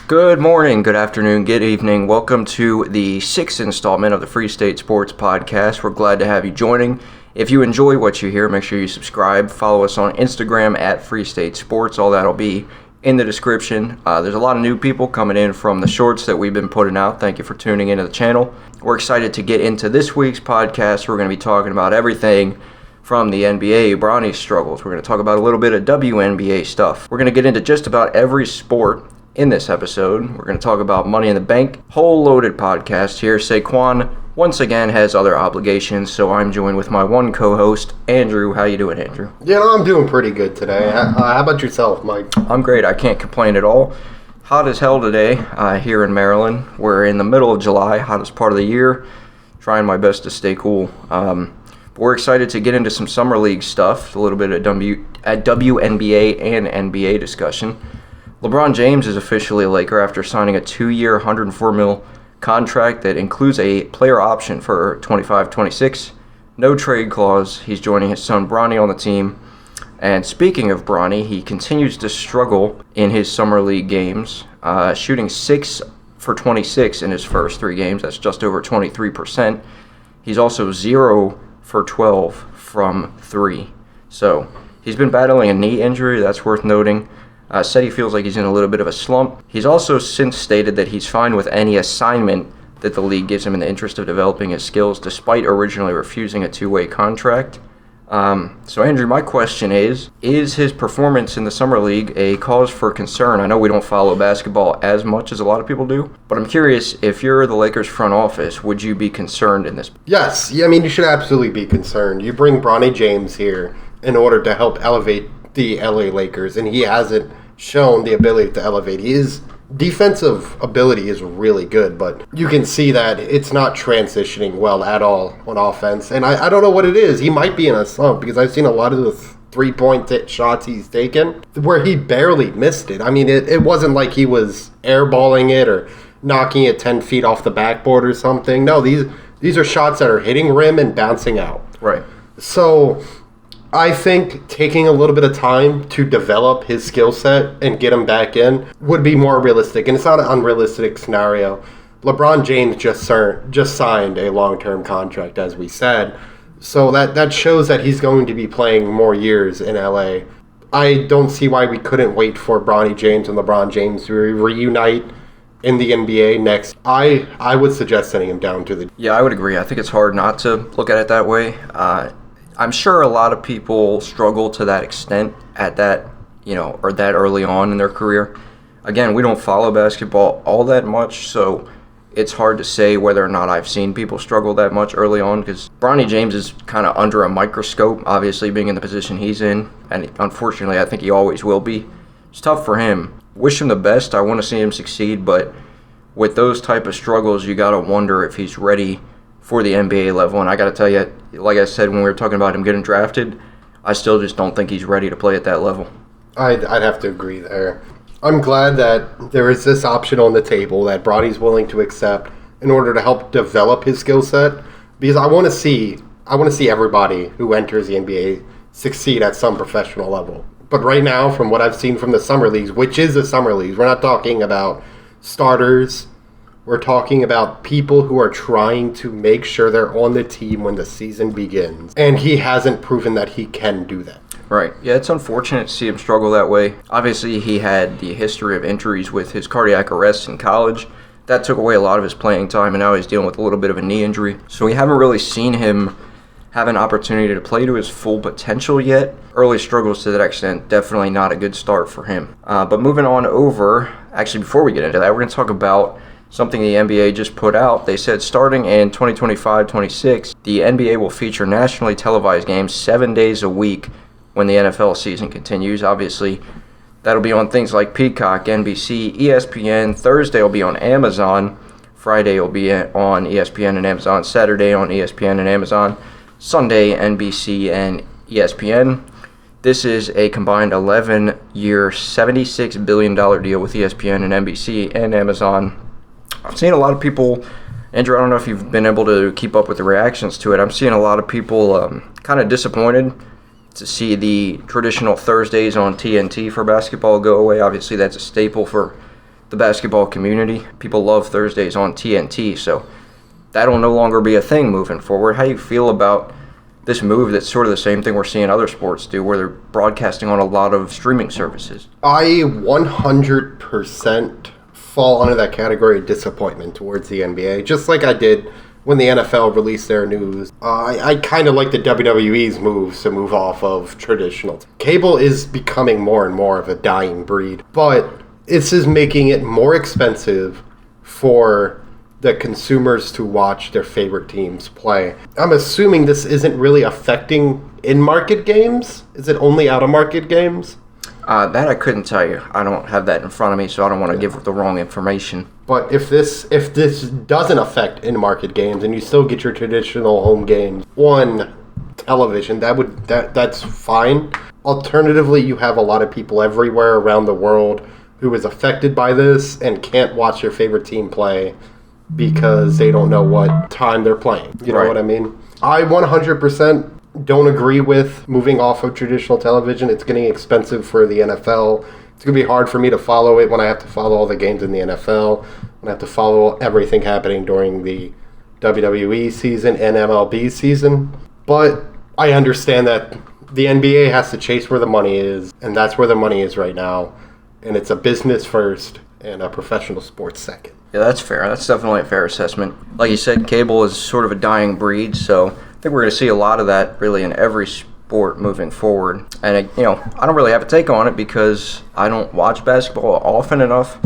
Good morning, good afternoon, good evening. Welcome to the sixth installment of the Free State Sports Podcast. We're glad to have you joining. If you enjoy what you hear, make sure you subscribe. Follow us on Instagram at Free State Sports. All that'll be in the description. There's a lot of new people coming in from the shorts that we've been putting out. Thank you for tuning into the channel. We're excited to get into this week's podcast. We're going to be talking about everything from the NBA, Bronny's struggles. We're going to talk about a little bit of WNBA stuff. We're going to get into just about every sport in this episode. We're going to talk about Money in the Bank. Whole loaded podcast here. Saquon once again has other obligations, so I'm joined with my one co-host, Andrew. How you doing, Andrew? Yeah, I'm doing pretty good today. How about yourself, Mike? I'm great. I can't complain at all. Hot as hell today here in Maryland. We're in the middle of July, hottest part of the year. Trying my best to stay cool. But we're excited to get into some summer league stuff, a little bit of WNBA and NBA discussion. LeBron James is officially a Laker after signing a 2-year, $104 million contract that includes a player option for 25-26. No trade clause. He's joining his son Bronny on the team. And speaking of Bronny, he continues to struggle in his summer league games, shooting 6 for 26 in his first 3 games. That's just over 23%. He's also 0 for 12 from 3. So he's been battling a knee injury. That's worth noting. Said he feels like he's in a little bit of a slump. He's also since stated that he's fine with any assignment that the league gives him in the interest of developing his skills, despite originally refusing a 2-way contract. So Andrew, my question is his performance in the Summer League a cause for concern? I know we don't follow basketball as much as a lot of people do, but I'm curious, if you're the Lakers front office, would you be concerned in this? Yes, I mean, you should absolutely be concerned. You bring Bronny James here in order to help elevate the LA Lakers, and he hasn't shown the ability to elevate. His defensive ability is really good, but you can see that it's not transitioning well at all on offense, and I don't know what it is. He might be in a slump because I've seen a lot of the three-point shots he's taken where he barely missed it. I mean, it wasn't like he was airballing it or knocking it 10 feet off the backboard or something. No, these are shots that are hitting rim and bouncing out. Right. So I think taking a little bit of time to develop his skill set and get him back in would be more realistic. And it's not an unrealistic scenario. LeBron James just signed a long-term contract, as we said. So that shows that he's going to be playing more years in LA. I don't see why we couldn't wait for Bronny James and LeBron James to reunite in the NBA next. I would suggest sending him down to the... Yeah, I would agree. I think it's hard not to look at it that way. I'm sure a lot of people struggle to that extent at that, or that early on in their career. Again, we don't follow basketball all that much, so it's hard to say whether or not I've seen people struggle that much early on, because Bronny James is kind of under a microscope, obviously being in the position he's in, and unfortunately I think he always will be. It's tough for him. Wish him the best. I want to see him succeed, but with those type of struggles, you got to wonder if he's ready for the NBA level. And I got to tell you, like I said when we were talking about him getting drafted, I still just don't think he's ready to play at that level. I'd have to agree there. I'm glad that there is this option on the table that Bronny's willing to accept in order to help develop his skill set, because I want to see everybody who enters the NBA succeed at some professional level. But right now, from what I've seen from the summer leagues, which is the summer leagues, we're not talking about starters. We're talking about people who are trying to make sure they're on the team when the season begins. And he hasn't proven that he can do that. Right. Yeah, it's unfortunate to see him struggle that way. Obviously, he had the history of injuries with his cardiac arrest in college. That took away a lot of his playing time, and now he's dealing with a little bit of a knee injury. So we haven't really seen him have an opportunity to play to his full potential yet. Early struggles to that extent, definitely not a good start for him. But moving on over, actually before we get into that, we're going to talk about something the NBA just put out. They said starting in 2025-26, the NBA will feature nationally televised games 7 days a week when the NFL season continues. Obviously, that'll be on things like Peacock, NBC, ESPN. Thursday will be on Amazon. Friday will be on ESPN and Amazon. Saturday on ESPN and Amazon. Sunday, NBC and ESPN. This is a combined 11-year, $76 billion deal with ESPN and NBC and Amazon. I've seen a lot of people, Andrew, I don't know if you've been able to keep up with the reactions to it. I'm seeing a lot of people kind of disappointed to see the traditional Thursdays on TNT for basketball go away. Obviously, that's a staple for the basketball community. People love Thursdays on TNT, so that'll no longer be a thing moving forward. How do you feel about this move that's sort of the same thing we're seeing other sports do, where they're broadcasting on a lot of streaming services? I 100% fall under that category of disappointment towards the NBA, just like I did when the NFL released their news. I kind of like the WWE's moves to move off of traditional. Cable is becoming more and more of a dying breed, but this is making it more expensive for the consumers to watch their favorite teams play. I'm assuming this isn't really affecting in-market games? Is it only out-of-market games? That I couldn't tell you. I don't have that in front of me, so I don't want to give the wrong information. But if this doesn't affect in-market games and you still get your traditional home games on television, that's fine. Alternatively, you have a lot of people everywhere around the world who is affected by this and can't watch their favorite team play because they don't know what time they're playing. You know what I mean? I 100% don't agree with moving off of traditional television. It's getting expensive for the NFL. It's going to be hard for me to follow it when I have to follow all the games in the NFL, when I have to follow everything happening during the WWE season and MLB season. But I understand that the NBA has to chase where the money is, and that's where the money is right now. And it's a business first and a professional sports second. Yeah, that's fair. That's definitely a fair assessment. Like you said, cable is sort of a dying breed, so I think we're going to see a lot of that really in every sport moving forward. And, I don't really have a take on it because I don't watch basketball often enough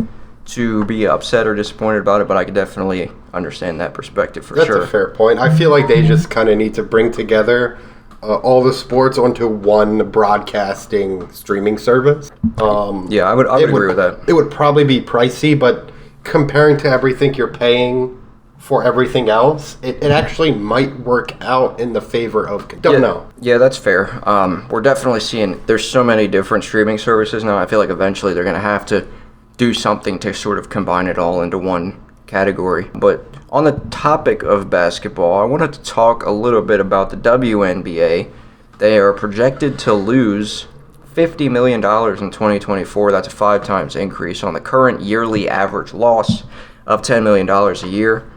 to be upset or disappointed about it, but I could definitely understand that perspective for sure. That's a fair point. I feel like they just kind of need to bring together all the sports onto one broadcasting streaming service. Yeah, I would agree with that. It would probably be pricey, but comparing to everything you're paying for everything else, it actually might work out in the favor of... Don't know. Yeah, that's fair. We're definitely seeing... There's so many different streaming services now. I feel like eventually they're going to have to do something to sort of combine it all into one category. But on the topic of basketball, I wanted to talk a little bit about the WNBA. They are projected to lose $50 million in 2024. That's a 5 times increase on the current yearly average loss of $10 million a year.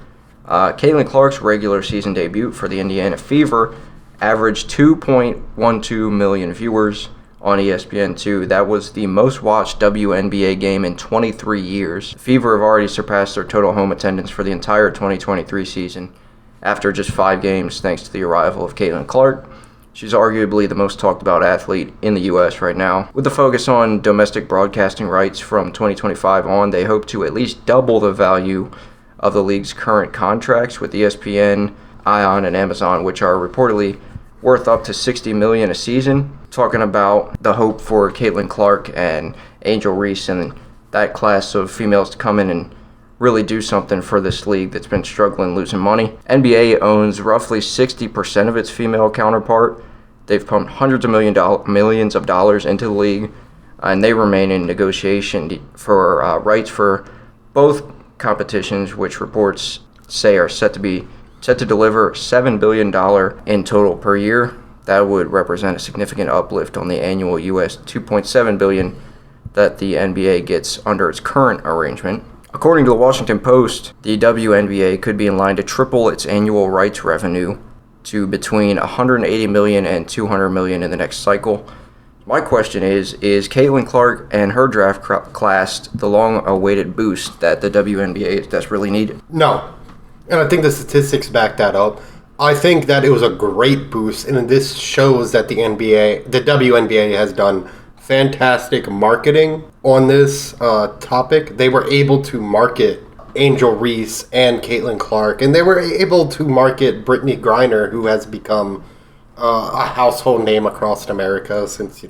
Caitlyn Clark's regular season debut for the Indiana Fever averaged 2.12 million viewers on ESPN2. That was the most watched WNBA game in 23 years. Fever have already surpassed their total home attendance for the entire 2023 season after just 5 games thanks to the arrival of Caitlyn Clark. She's arguably the most talked about athlete in the U.S. right now. With the focus on domestic broadcasting rights from 2025 on, they hope to at least double the value of the league's current contracts with ESPN, ION, and Amazon, which are reportedly worth up to $60 million a season. Talking about the hope for Caitlyn Clark and Angel Reese and that class of females to come in and really do something for this league that's been struggling losing money. NBA owns roughly 60% of its female counterpart. They've pumped hundreds of millions of dollars into the league, and they remain in negotiation for rights for both competitions, which reports say are set to deliver $7 billion in total per year. That would represent a significant uplift on the annual US $2.7 billion that the NBA gets under its current arrangement. According to the Washington Post, the WNBA could be in line to triple its annual rights revenue to between $180 million and $200 million in the next cycle. My question is Caitlyn Clark and her draft class the long-awaited boost that the WNBA desperately needed? No. And I think the statistics back that up. I think that it was a great boost, and this shows that the WNBA has done fantastic marketing on this topic. They were able to market Angel Reese and Caitlyn Clark, and they were able to market Brittany Griner, who has become a household name across America since,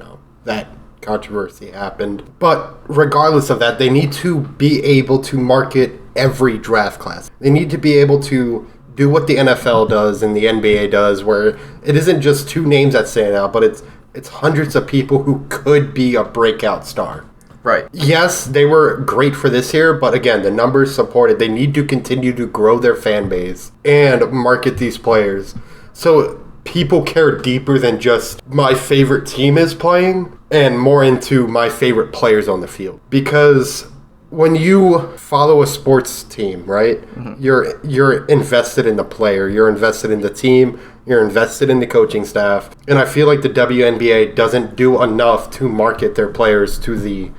that controversy happened. But regardless of that, they need to be able to market every draft class. They need to be able to do what the NFL does and the NBA does, where it isn't just 2 names that stand out, but it's hundreds of people who could be a breakout star. Right. Yes, they were great for this year, but again, the numbers supported. They need to continue to grow their fan base and market these players. So people care deeper than just my favorite team is playing and more into my favorite players on the field. Because when you follow a sports team, right? You're invested in the player, you're invested in the team, you're invested in the coaching staff, and I feel like the WNBA doesn't do enough to market their players to the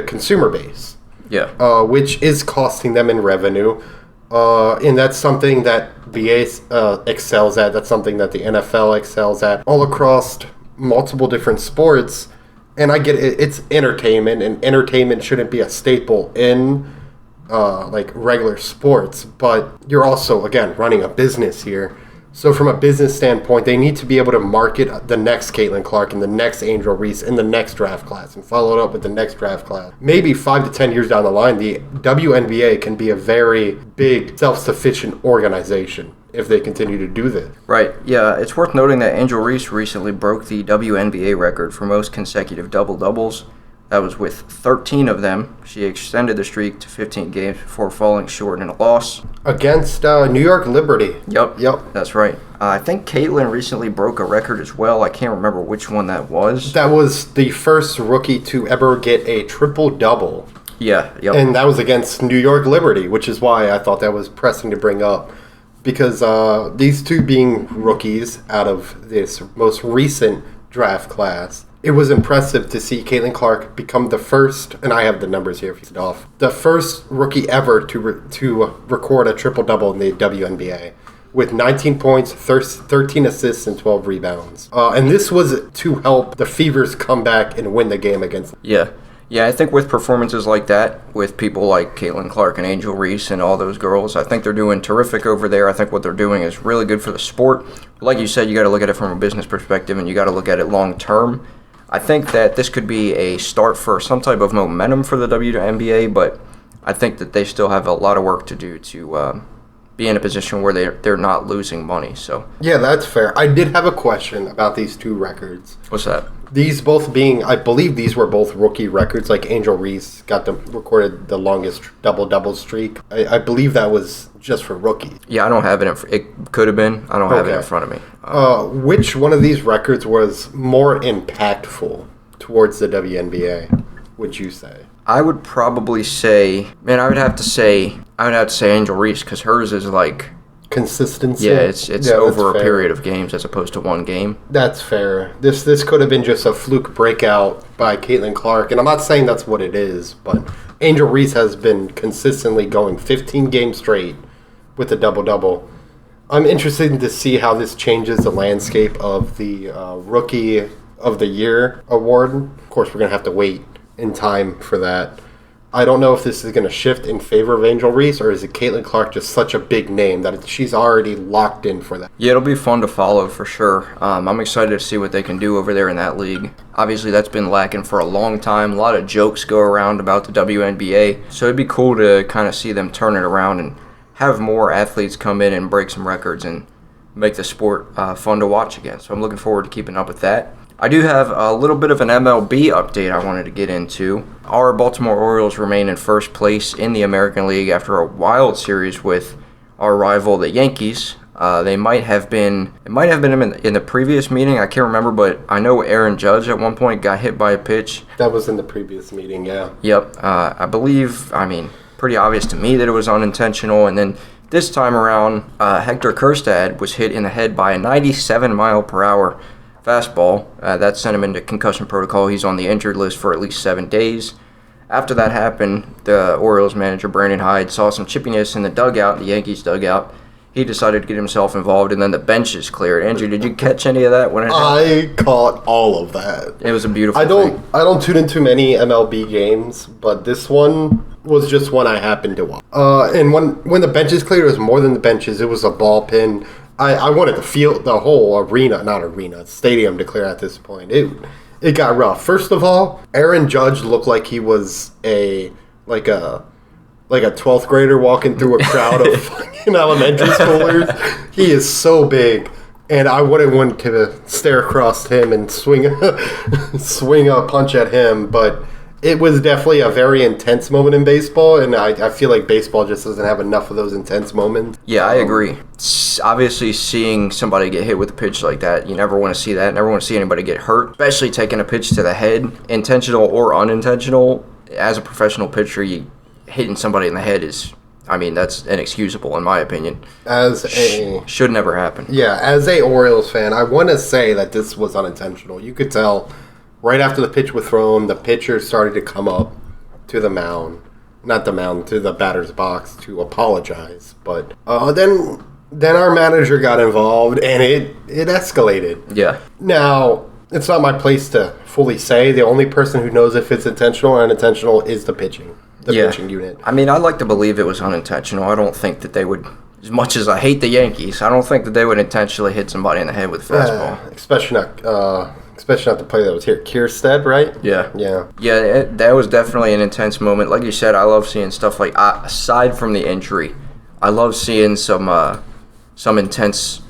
consumer base. Yeah. Which is costing them in revenue. And that's something that BA excels at. That's something that the NFL excels at. All across multiple different sports. And I get it. It's entertainment, and entertainment shouldn't be a staple in like regular sports. But you're also, again, running a business here. So from a business standpoint, they need to be able to market the next Caitlyn Clark and the next Angel Reese in the next draft class and follow it up with the next draft class. Maybe 5 to 10 years down the line, the WNBA can be a very big, self-sufficient organization if they continue to do this. Right. Yeah, it's worth noting that Angel Reese recently broke the WNBA record for most consecutive double-doubles. That was with 13 of them. She extended the streak to 15 games before falling short in a loss. Against New York Liberty. Yep, that's right. I think Caitlyn recently broke a record as well. I can't remember which one that was. That was the first rookie to ever get a triple-double. Yeah, yep. And that was against New York Liberty, which is why I thought that was pressing to bring up. Because these two being rookies out of this most recent draft class, it was impressive to see Caitlyn Clark become the first, and I have the numbers here if you see it off, the first rookie ever to record a triple-double in the WNBA with 19 points, 13 assists, and 12 rebounds. And this was to help the Fevers come back and win the game against them. Yeah, I think with performances like that, with people like Caitlyn Clark and Angel Reese and all those girls, I think they're doing terrific over there. I think what they're doing is really good for the sport. Like you said, you got to look at it from a business perspective, and you got to look at it long term. I think that this could be a start for some type of momentum for the WNBA, but I think that they still have a lot of work to do to be in a position where they're not losing money. So yeah, that's fair. I did have a question about these two records. What's that? These both being, I believe these were both rookie records. Like Angel Reese recorded the longest double-double streak. I believe that was just for rookies. Yeah, I don't have it. It could have been. I don't have it in front of me. Which one of these records was more impactful towards the WNBA, would you say? I would probably say, I would have to say Angel Reese, because hers is like consistency. Yeah, it's over a period of games as opposed to one game. That's fair. This could have been just a fluke breakout by Caitlyn Clark, and I'm not saying that's what it is, but Angel Reese has been consistently going 15 games straight with a double-double. I'm interested to see how this changes the landscape of the Rookie of the Year award. Of course, we're going to have to wait in time for that. I don't know if this is going to shift in favor of Angel Reese, or is it Caitlyn Clark just such a big name that she's already locked in for that? Yeah, it'll be fun to follow for sure. I'm excited to see what they can do over there in that league. Obviously, that's been lacking for a long time. A lot of jokes go around about the WNBA, so it'd be cool to kind of see them turn it around and have more athletes come in and break some records and make the sport fun to watch again. So I'm looking forward to keeping up with that. I do have a little bit of an MLB update I wanted to get into. Our Baltimore Orioles remain in first place in the American League after a wild series with our rival, the Yankees. They might have been in the previous meeting. I can't remember, but I know Aaron Judge at one point got hit by a pitch. That was in the previous meeting, yeah. Yep. I believe, pretty obvious to me that it was unintentional. And then this time around, Hector Kjerstad was hit in the head by a 97-mile-per-hour fastball. That sent him into concussion protocol. He's on the injured list for at least 7 days. After that happened, the Orioles manager, Brandon Hyde, saw some chippiness in the dugout, the Yankees dugout. He decided to get himself involved, and then the benches cleared. Andrew, did you catch any of that? I caught all of that. It was a beautiful thing. I don't tune into many MLB games, but this one was just one I happened to watch. And when the benches cleared, it was more than the benches. It was a ball pin. I wanted to feel the whole stadium to clear at this point. It got rough. First of all, Aaron Judge looked like he was a 12th grader walking through a crowd of fucking elementary schoolers. He is so big, and I wouldn't want to stare across him and swing a punch at him, but it was definitely a very intense moment in baseball, and I feel like baseball just doesn't have enough of those intense moments. Yeah, I agree. Obviously, seeing somebody get hit with a pitch like that, you never want to see that. Never want to see anybody get hurt, especially taking a pitch to the head, intentional or unintentional. As a professional pitcher, you hitting somebody in the head is, I mean, that's inexcusable in my opinion. Should never happen. Yeah, as a Orioles fan, I want to say that this was unintentional. You could tell right after the pitch was thrown, the pitcher started to come up to the mound. Not the mound, to the batter's box to apologize. But then our manager got involved, and it escalated. Yeah. Now, it's not my place to fully say. The only person who knows if it's intentional or unintentional is the pitching unit. I mean, I'd like to believe it was unintentional. I don't think that they would, as much as I hate the Yankees, I don't think that they would intentionally hit somebody in the head with a fastball. Especially not the player that was here. Kyree, right? Yeah. Yeah, that was definitely an intense moment. Like you said, I love seeing stuff like, aside from the injury, I love seeing some intense,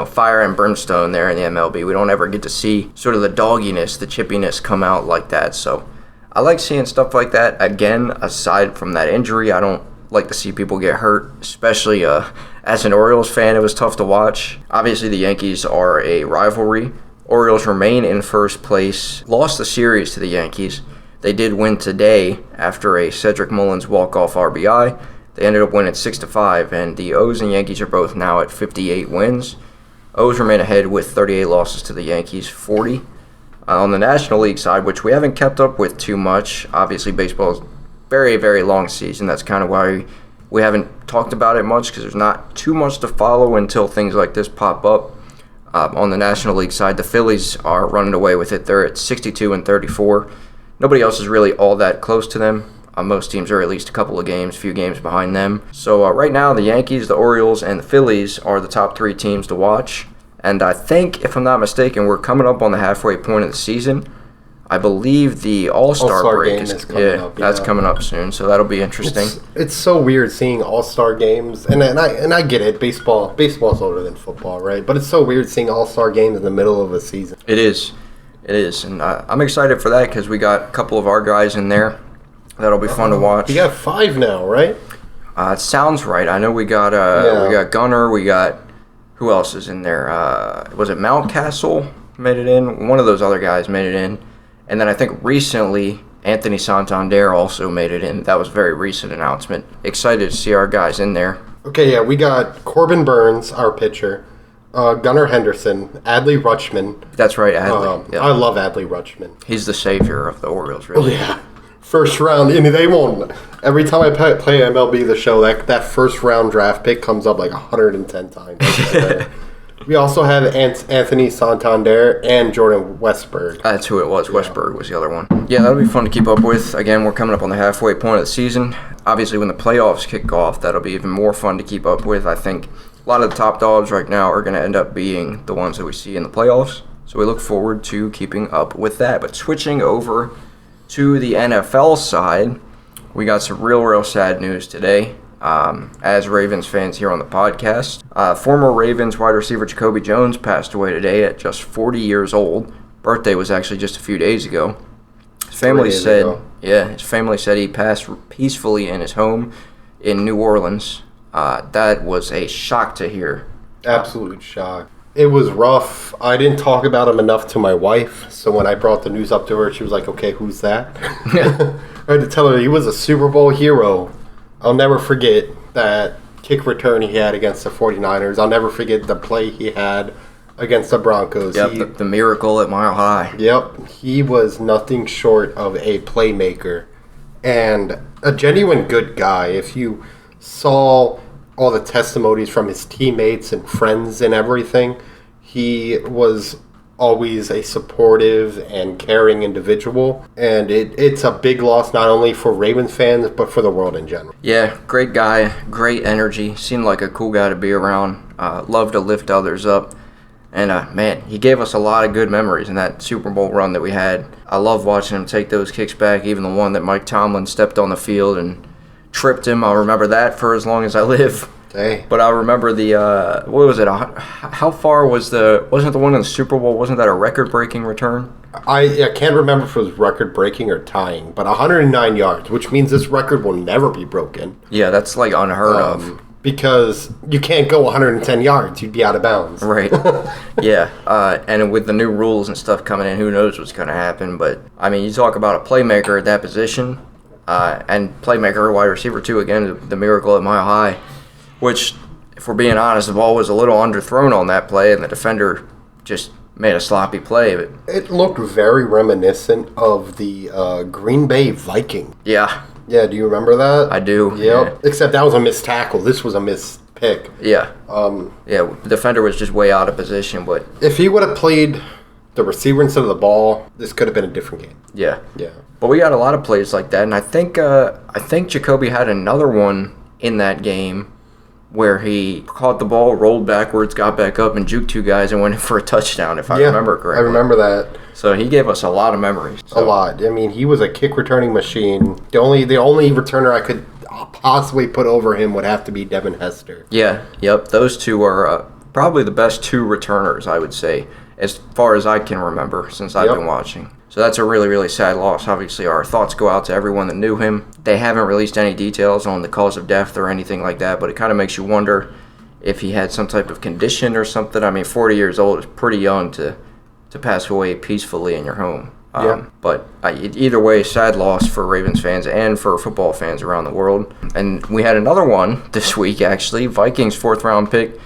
fire and brimstone there in the MLB. We don't ever get to see sort of the dogginess, the chippiness come out like that. So I like seeing stuff like that. Again, aside from that injury, I don't like to see people get hurt, especially as an Orioles fan. It was tough to watch. Obviously, the Yankees are a rivalry. Orioles remain in first place. Lost the series to the Yankees. They did win today after a Cedric Mullins walk-off RBI. They ended up winning 6-5, and the O's and Yankees are both now at 58 wins. O's remain ahead with 38 losses to the Yankees, 40. On the National League side, which we haven't kept up with too much, obviously baseball is very, very long season. That's kind of why we haven't talked about it much, because there's not too much to follow until things like this pop up. On the National League side, the Phillies are running away with it. They're at 62 and 34. Nobody else is really all that close to them. Most teams are at least a few games behind them. So right now, the Yankees, the Orioles, and the Phillies are the top 3 teams to watch. And I think, if I'm not mistaken, we're coming up on the halfway point of the season. I believe the All Star break is coming up. That's coming up soon, so that'll be interesting. It's so weird seeing All Star games, and I get it. Baseball's older than football, right? But it's so weird seeing All Star games in the middle of a season. It is, and I'm excited for that because we got a couple of our guys in there. That'll be fun to watch. You got 5 now, right? It sounds right. I know we got Gunner. We got, who else is in there? Was it Mountcastle made it in? One of those other guys made it in. And then I think recently Anthony Santander also made it in. That was a very recent announcement. Excited to see our guys in there. Okay, yeah, we got Corbin Burns, our pitcher, Gunnar Henderson, Adley Rutschman. That's right, Adley. I love Adley Rutschman. He's the savior of the Orioles, really. Oh, yeah. First round, and they won't. Every time I play MLB The Show, that first round draft pick comes up like 110 times. We also have Anthony Santander and Jordan Westberg. That's who it was. Yeah. Westberg was the other one. Yeah, that'll be fun to keep up with. Again, we're coming up on the halfway point of the season. Obviously, when the playoffs kick off, that'll be even more fun to keep up with. I think a lot of the top dogs right now are going to end up being the ones that we see in the playoffs. So we look forward to keeping up with that. But switching over to the NFL side, we got some real sad news today. As Ravens fans here on the podcast, former Ravens wide receiver Jacoby Jones passed away today at just 40 years old. Birthday was actually just a few days ago. His family said he passed peacefully in his home in New Orleans. That was a shock to hear. Absolute shock. It was rough. I didn't talk about him enough to my wife, so when I brought the news up to her, she was like, okay, who's that? I had to tell her he was a Super Bowl hero. I'll never forget that kick return he had against the 49ers. I'll never forget the play he had against the Broncos. Yep, the miracle at Mile High. Yep, he was nothing short of a playmaker and a genuine good guy. If you saw all the testimonies from his teammates and friends and everything, he was always a supportive and caring individual, and it's a big loss not only for Ravens fans but for the world in general. Yeah, great guy, great energy, seemed like a cool guy to be around, loved to lift others up, and man, he gave us a lot of good memories in that Super Bowl run that we had. I love watching him take those kicks back, even the one that Mike Tomlin stepped on the field and tripped him. I'll remember that for as long as I live. Hey. But I remember the, what was it, how far wasn't the one in the Super Bowl, wasn't that a record-breaking return? I can't remember if it was record-breaking or tying, but 109 yards, which means this record will never be broken. Yeah, that's like unheard of. Because you can't go 110 yards, you'd be out of bounds. Right. Yeah, and with the new rules and stuff coming in, who knows what's going to happen. But, I mean, you talk about a playmaker at that position, and playmaker, wide receiver too. Again, the miracle at Mile High, which, if we're being honest, the ball was a little underthrown on that play, and the defender just made a sloppy play. But it looked very reminiscent of the Green Bay Vikings. Yeah. Yeah, do you remember that? I do. Yep. Yeah. Except that was a missed tackle. This was a missed pick. Yeah. The defender was just way out of position, but if he would have played the receiver instead of the ball, this could have been a different game. Yeah. Yeah. But we got a lot of plays like that, and I think Jacoby had another one in that game where he caught the ball, rolled backwards, got back up, and juked two guys and went in for a touchdown, if I remember correctly. I remember that. So he gave us a lot of memories. A lot. I mean, he was a kick returning machine. The only returner I could possibly put over him would have to be Devin Hester. Yeah. Yep. Those two are probably the best two returners, I would say, as far as I can remember since I've been watching. So that's a really, really sad loss. Obviously, our thoughts go out to everyone that knew him. They haven't released any details on the cause of death or anything like that, but it kind of makes you wonder if he had some type of condition or something. I mean, 40 years old is pretty young to pass away peacefully in your home. But either way, sad loss for Ravens fans and for football fans around the world. And we had another one this week, actually. Vikings fourth-round pick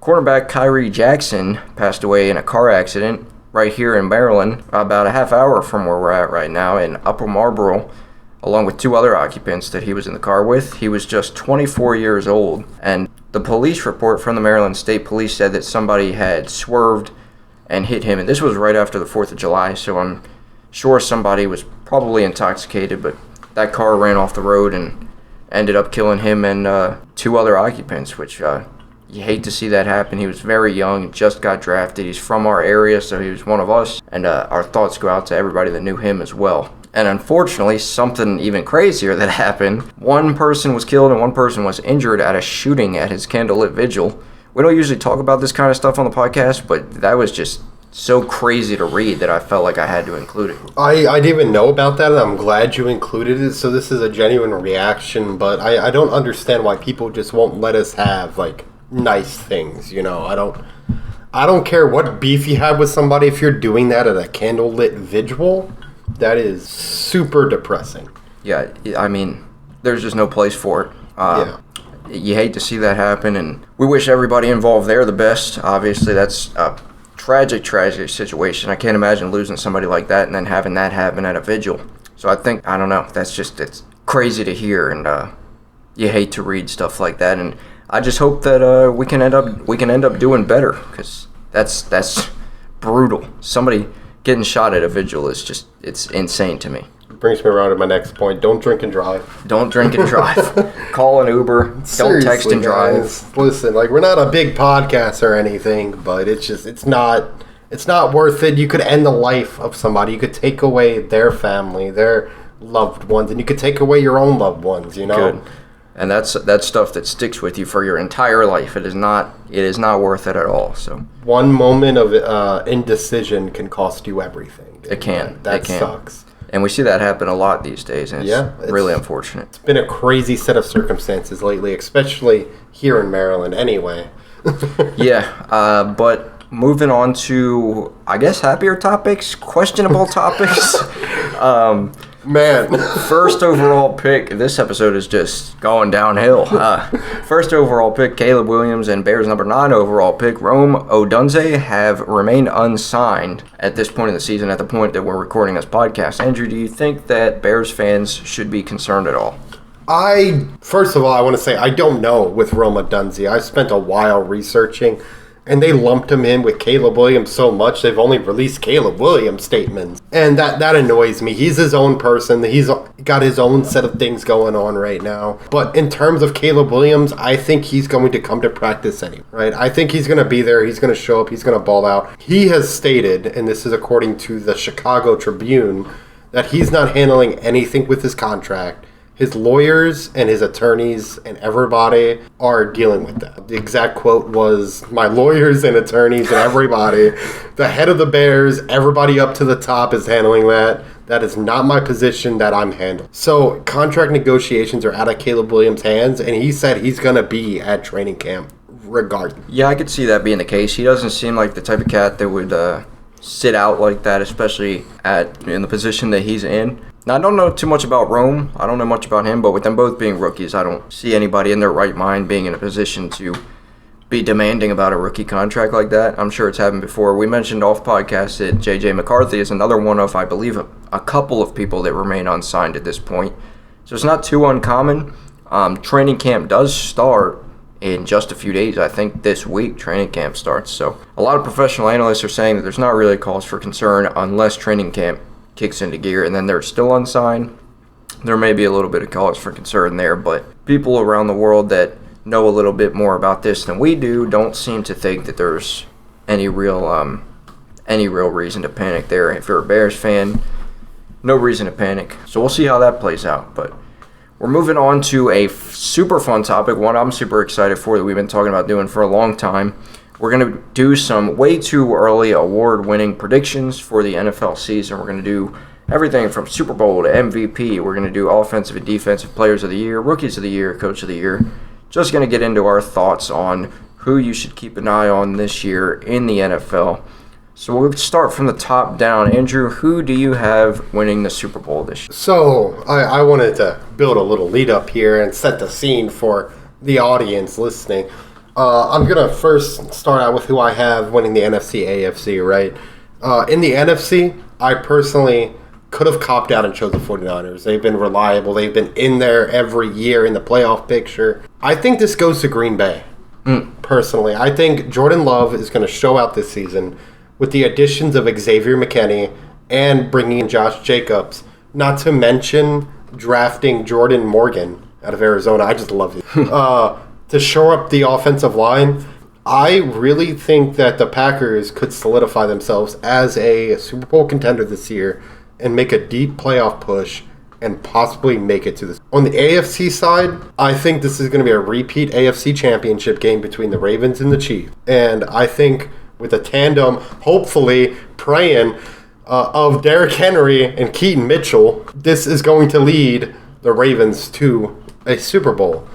cornerback Kyree Jackson passed away in a car accident right here in Maryland, about a half hour from where we're at right now in Upper Marlboro, along with two other occupants that he was in the car with. He was just 24 years old, and the police report from the Maryland State Police said that somebody had swerved and hit him, and this was right after the 4th of July, so I'm sure somebody was probably intoxicated, but that car ran off the road and ended up killing him and two other occupants, which you hate to see that happen. He was very young, just got drafted. He's from our area, so he was one of us. And our thoughts go out to everybody that knew him as well. And unfortunately, something even crazier that happened. One person was killed and one person was injured at a shooting at his candlelit vigil. We don't usually talk about this kind of stuff on the podcast, but that was just so crazy to read that I felt like I had to include it. I didn't even know about that, and I'm glad you included it. So this is a genuine reaction, but I don't understand why people just won't let us have, like, nice things, you know. I don't care what beef you have with somebody. If you're doing that at a candlelit vigil, that is super depressing. Yeah, I mean, there's just no place for it. You hate to see that happen, and we wish everybody involved there the best. Obviously, that's a tragic situation. I can't imagine losing somebody like that and then having that happen at a vigil. So I don't know, it's crazy to hear, and you hate to read stuff like that, and I just hope that we can end up doing better, because that's brutal. Somebody getting shot at a vigil is just, it's insane to me. Brings me around to my next point. Don't drink and drive. Don't drink and drive. Call an Uber. Seriously, don't text and drive. Guys, listen, like, we're not a big podcast or anything, but it's not worth it. You could end the life of somebody. You could take away their family, their loved ones, and you could take away your own loved ones, you know? Good. And that's stuff that sticks with you for your entire life. It is not worth it at all. So one moment of indecision can cost you everything. It can. That sucks. And we see that happen a lot these days, and it's really unfortunate. It's been a crazy set of circumstances lately, especially here in Maryland anyway. But moving on to, I guess, happier topics, questionable topics. Man. First overall pick, this episode is just going downhill. First overall pick, Caleb Williams, and Bears number 9 overall pick, Rome Odunze, have remained unsigned at this point in the season, at the point that we're recording this podcast. Andrew, do you think that Bears fans should be concerned at all? First of all, I want to say I don't know with Rome Odunze. I spent a while researching, and they lumped him in with Caleb Williams so much, they've only released Caleb Williams statements. And that annoys me. He's his own person. He's got his own set of things going on right now. But in terms of Caleb Williams, I think he's going to come to practice anyway, right? I think he's going to be there. He's going to show up. He's going to ball out. He has stated, and this is according to the Chicago Tribune, that he's not handling anything with his contract. His lawyers and his attorneys and everybody are dealing with that. The exact quote was, "My lawyers and attorneys and everybody, the head of the Bears, everybody up to the top is handling that. That is not my position that I'm handling." So contract negotiations are out of Caleb Williams' hands, and he said he's going to be at training camp regardless. Yeah, I could see that being the case. He doesn't seem like the type of cat that would sit out like that, especially in the position that he's in. Now, I don't know too much about Rome. I don't know much about him, but with them both being rookies, I don't see anybody in their right mind being in a position to be demanding about a rookie contract like that. I'm sure it's happened before. We mentioned off podcast that J.J. McCarthy is another one of, I believe, a couple of people that remain unsigned at this point. So it's not too uncommon. Training camp does start in just a few days. I think this week training camp starts. So a lot of professional analysts are saying that there's not really cause for concern unless training camp kicks into gear and then they're still unsigned. There may be a little bit of cause for concern there, but people around the world that know a little bit more about this than we do don't seem to think that there's any real reason to panic there. If you're a Bears fan, no reason to panic. So we'll see how that plays out. But we're moving on to a super fun topic, one I'm super excited for that we've been talking about doing for a long time. We're going to do some way too early award-winning predictions for the NFL season. We're going to do everything from Super Bowl to MVP. We're going to do offensive and defensive players of the year, rookies of the year, coach of the year. Just going to get into our thoughts on who you should keep an eye on this year in the NFL. So we'll start from the top down. Andrew, who do you have winning the Super Bowl this year? So I wanted to build a little lead up here and set the scene for the audience listening. I'm going to first start out with who I have winning the NFC, AFC, right? In the NFC, I personally could have copped out and chose the 49ers. They've been reliable. They've been in there every year in the playoff picture. I think this goes to Green Bay, personally. I think Jordan Love is going to show out this season with the additions of Xavier McKinney and bringing in Josh Jacobs, not to mention drafting Jordan Morgan out of Arizona. I just love it. To shore up the offensive line, I really think that the Packers could solidify themselves as a Super Bowl contender this year and make a deep playoff push and possibly make it to this. On the AFC side, I think this is going to be a repeat AFC championship game between the Ravens and the Chiefs. And I think with a tandem, hopefully praying, of Derrick Henry and Keaton Mitchell, this is going to lead the Ravens to a Super Bowl.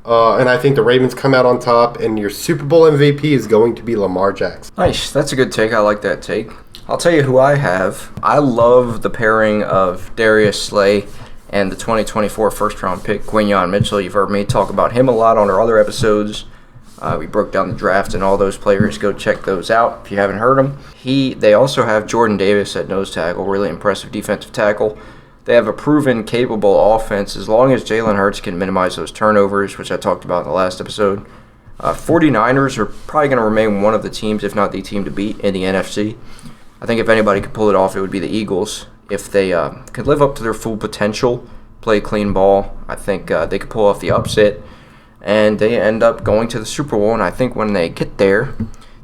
And I think the Ravens come out on top, and your Super Bowl MVP is going to be Lamar Jackson. Nice. That's a good take. I like that take. I'll tell you who I have. I love the pairing of Darius Slay and the 2024 first-round pick, Quinyon Mitchell. You've heard me talk about him a lot on our other episodes. We broke down the draft and all those players. Go check those out if you haven't heard them. They also have Jordan Davis at nose tackle, really impressive defensive tackle. They have a proven, capable offense as long as Jalen Hurts can minimize those turnovers, which I talked about in the last episode. 49ers are probably going to remain one of the teams, if not the team to beat in the NFC. I think if anybody could pull it off, it would be the Eagles. If they could live up to their full potential, play clean ball, I think they could pull off the upset. And they end up going to the Super Bowl, and I think when they get there,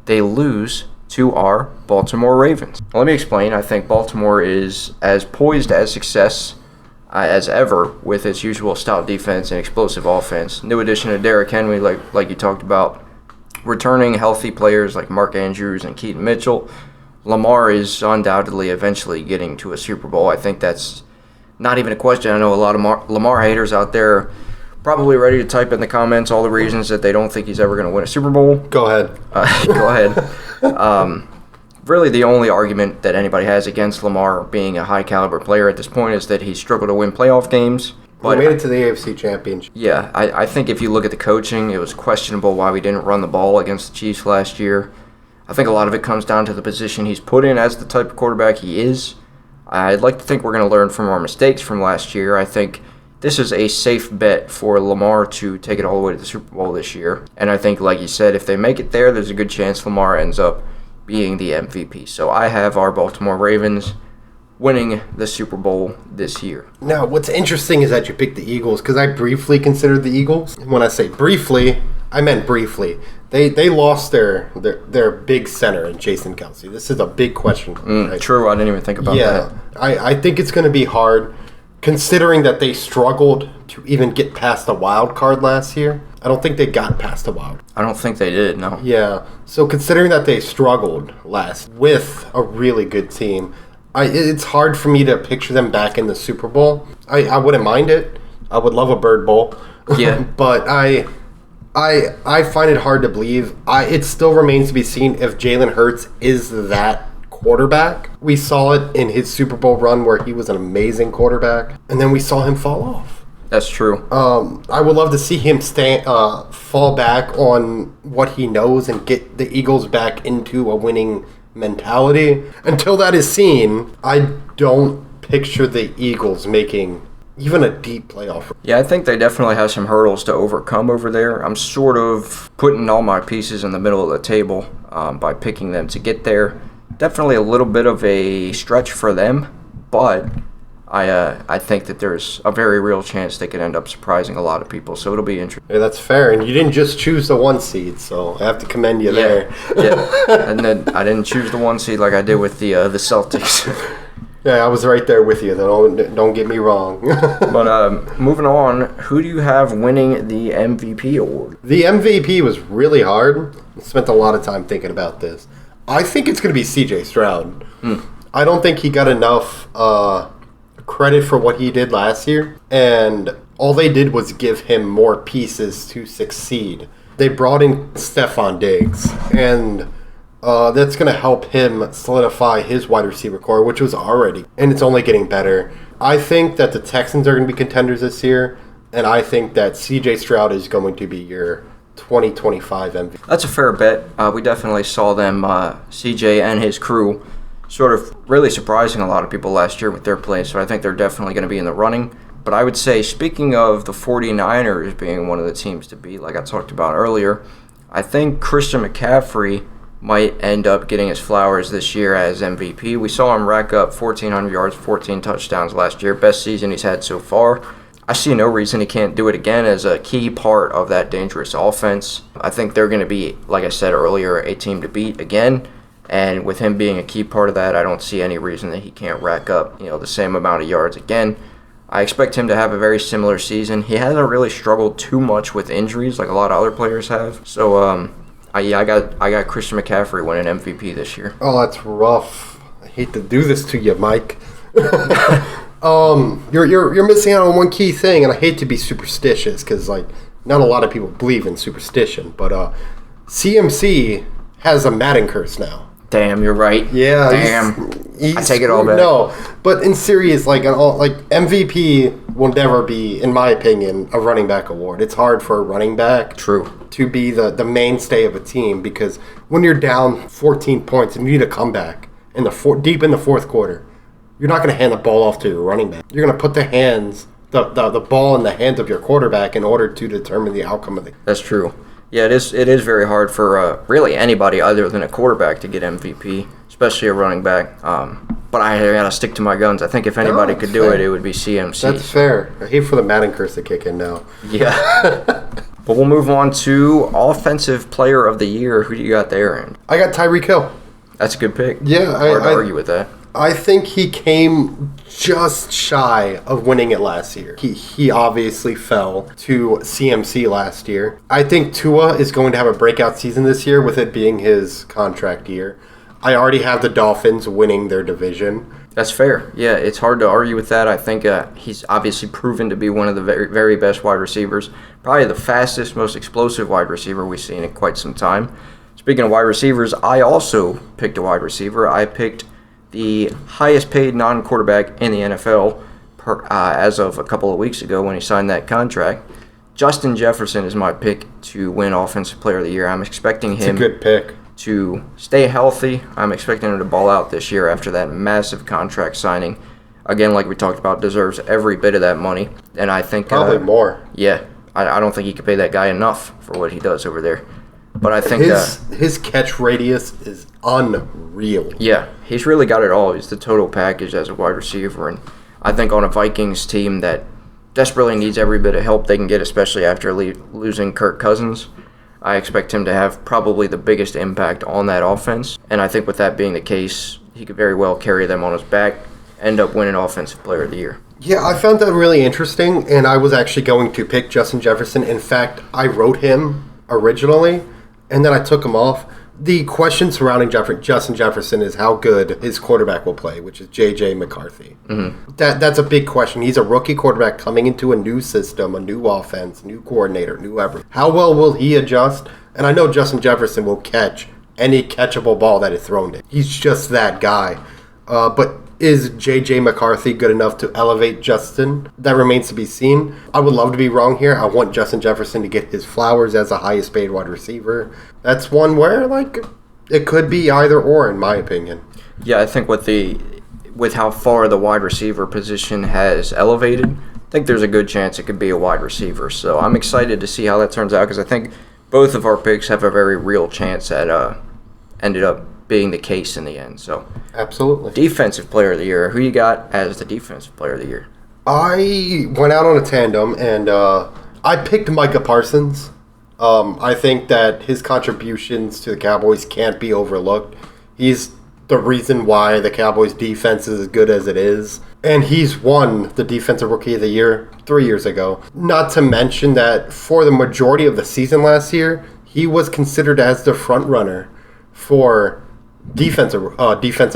they lose to our Baltimore Ravens. Well, let me explain. I think Baltimore is as poised as success as ever with its usual stout defense and explosive offense. New addition of Derrick Henry, like you talked about. Returning healthy players like Mark Andrews and Keaton Mitchell. Lamar is undoubtedly eventually getting to a Super Bowl. I think that's not even a question. I know a lot of Lamar haters out there probably ready to type in the comments all the reasons that they don't think he's ever going to win a Super Bowl. Go ahead. Go ahead. Really, the only argument that anybody has against Lamar being a high-caliber player at this point is that he struggled to win playoff games. But we made it to the AFC Championship. Yeah, I think if you look at the coaching, it was questionable why we didn't run the ball against the Chiefs last year. I think a lot of it comes down to the position he's put in as the type of quarterback he is. I'd like to think we're going to learn from our mistakes from last year. I think this is a safe bet for Lamar to take it all the way to the Super Bowl this year. And I think, like you said, if they make it there, there's a good chance Lamar ends up being the MVP. So I have our Baltimore Ravens winning the Super Bowl this year. Now, what's interesting is that you picked the Eagles, because I briefly considered the Eagles. When I say briefly, I meant briefly. They lost their big center in Jason Kelce. This is a big question. Right? True, I didn't even think about that. I think it's going to be hard, considering that they struggled to even get past the wild card last year. I don't think they got past the wild. I don't think they did, no. Yeah, so considering that they struggled last with a really good team, it's hard for me to picture them back in the Super Bowl. I wouldn't mind it. I would love a Bird Bowl. Yeah. But I find it hard to believe. It still remains to be seen if Jalen Hurts is that quarterback. We saw it in his Super Bowl run where he was an amazing quarterback, and then we saw him fall off. That's true. I would love to see him fall back on what he knows and get the Eagles back into a winning mentality. Until that is seen, I don't picture the Eagles making even a deep playoff. Yeah, I think they definitely have some hurdles to overcome over there. I'm sort of putting all my pieces in the middle of the table by picking them to get there. Definitely a little bit of a stretch for them, but I think that there's a very real chance they could end up surprising a lot of people, so it'll be interesting. Yeah, that's fair, and you didn't just choose the 1 seed, so I have to commend you there. Yeah, and then I didn't choose the 1 seed like I did with the Celtics. Yeah, I was right there with you. Don't get me wrong. But moving on, who do you have winning the MVP award? The MVP was really hard. I spent a lot of time thinking about this. I think it's going to be C.J. Stroud. I don't think he got enough credit for what he did last year, and all they did was give him more pieces to succeed. They brought in Stephon Diggs, and that's going to help him solidify his wide receiver core, which was already, and it's only getting better. I think that the Texans are going to be contenders this year, and I think that C.J. Stroud is going to be your 2025 MVP. That's a fair bet. We definitely saw them, CJ and his crew, sort of really surprising a lot of people last year with their play, so I think they're definitely going to be in the running. But I would say, speaking of the 49ers being one of the teams to beat, like I talked about earlier, I think Christian McCaffrey might end up getting his flowers this year as MVP. We saw him rack up 1,400 yards, 14 touchdowns last year, best season he's had so far. I see no reason he can't do it again as a key part of that dangerous offense. I think they're going to be, like I said earlier, a team to beat again. And with him being a key part of that, I don't see any reason that he can't rack up, the same amount of yards again. I expect him to have a very similar season. He hasn't really struggled too much with injuries like a lot of other players have. So, I got Christian McCaffrey winning MVP this year. Oh, that's rough. I hate to do this to you, Mike. You're missing out on one key thing, and I hate to be superstitious because not a lot of people believe in superstition, but CMC has a Madden curse now. Damn, you're right. Yeah, damn. I take it all back. No, but in serious, MVP will never be, in my opinion, a running back award. It's hard for a running back. True. To be the mainstay of a team, because when you're down 14 points and you need a comeback in deep in the fourth quarter, you're not going to hand the ball off to your running back. You're going to put the ball in the hands of your quarterback in order to determine the outcome of the game. That's true. Yeah, it is very hard for really anybody other than a quarterback to get MVP, especially a running back. But I got to stick to my guns. I think if anybody could do it, it would be CMC. That's fair. I hate for the Madden curse to kick in now. Yeah. But we'll move on to Offensive Player of the Year. Who do you got there? And I got Tyreek Hill. That's a good pick. Yeah. Hard to argue with that. I think he came just shy of winning it last year. He obviously fell to CMC last year. I think Tua is going to have a breakout season this year with it being his contract year. I already have the Dolphins winning their division. That's fair. Yeah, it's hard to argue with that. I think he's obviously proven to be one of the very, very best wide receivers. Probably the fastest, most explosive wide receiver we've seen in quite some time. Speaking of wide receivers, I also picked a wide receiver. I picked the highest paid non-quarterback in the NFL as of a couple of weeks ago when he signed that contract. Justin Jefferson is my pick to win Offensive Player of the Year. I'm expecting him a good pick. To stay healthy. I'm expecting him to ball out this year after that massive contract signing. Again, like we talked about, deserves every bit of that money. And I think probably more. Yeah, I don't think you could pay that guy enough for what he does over there. But I think his catch radius is unreal. Yeah, he's really got it all. He's the total package as a wide receiver. And I think on a Vikings team that desperately needs every bit of help they can get, especially after losing Kirk Cousins, I expect him to have probably the biggest impact on that offense. And I think with that being the case, he could very well carry them on his back, end up winning Offensive Player of the Year. Yeah, I found that really interesting, and I was actually going to pick Justin Jefferson. In fact, I wrote him originally, and then I took him off. The question surrounding Justin Jefferson is how good his quarterback will play, which is J.J. McCarthy. Mm-hmm. That's a big question. He's a rookie quarterback coming into a new system, a new offense, new coordinator, new everything. How well will he adjust? And I know Justin Jefferson will catch any catchable ball that is thrown to him. He's just that guy. But is J.J. McCarthy good enough to elevate Justin? That remains to be seen. I would love to be wrong here. I want Justin Jefferson to get his flowers as the highest paid wide receiver. That's one where, it could be either or, in my opinion. Yeah, I think with how far the wide receiver position has elevated, I think there's a good chance it could be a wide receiver. So I'm excited to see how that turns out because I think both of our picks have a very real chance at ended up being the case in the end. So absolutely. Defensive player of the year. Who you got as the defensive player of the year? I went out on a tandem and I picked Micah Parsons. I think that his contributions to the Cowboys can't be overlooked. He's the reason why the Cowboys defense is as good as it is. And he's won the Defensive Rookie of the Year 3 years ago. Not to mention that for the majority of the season last year, he was considered as the front runner for Defensive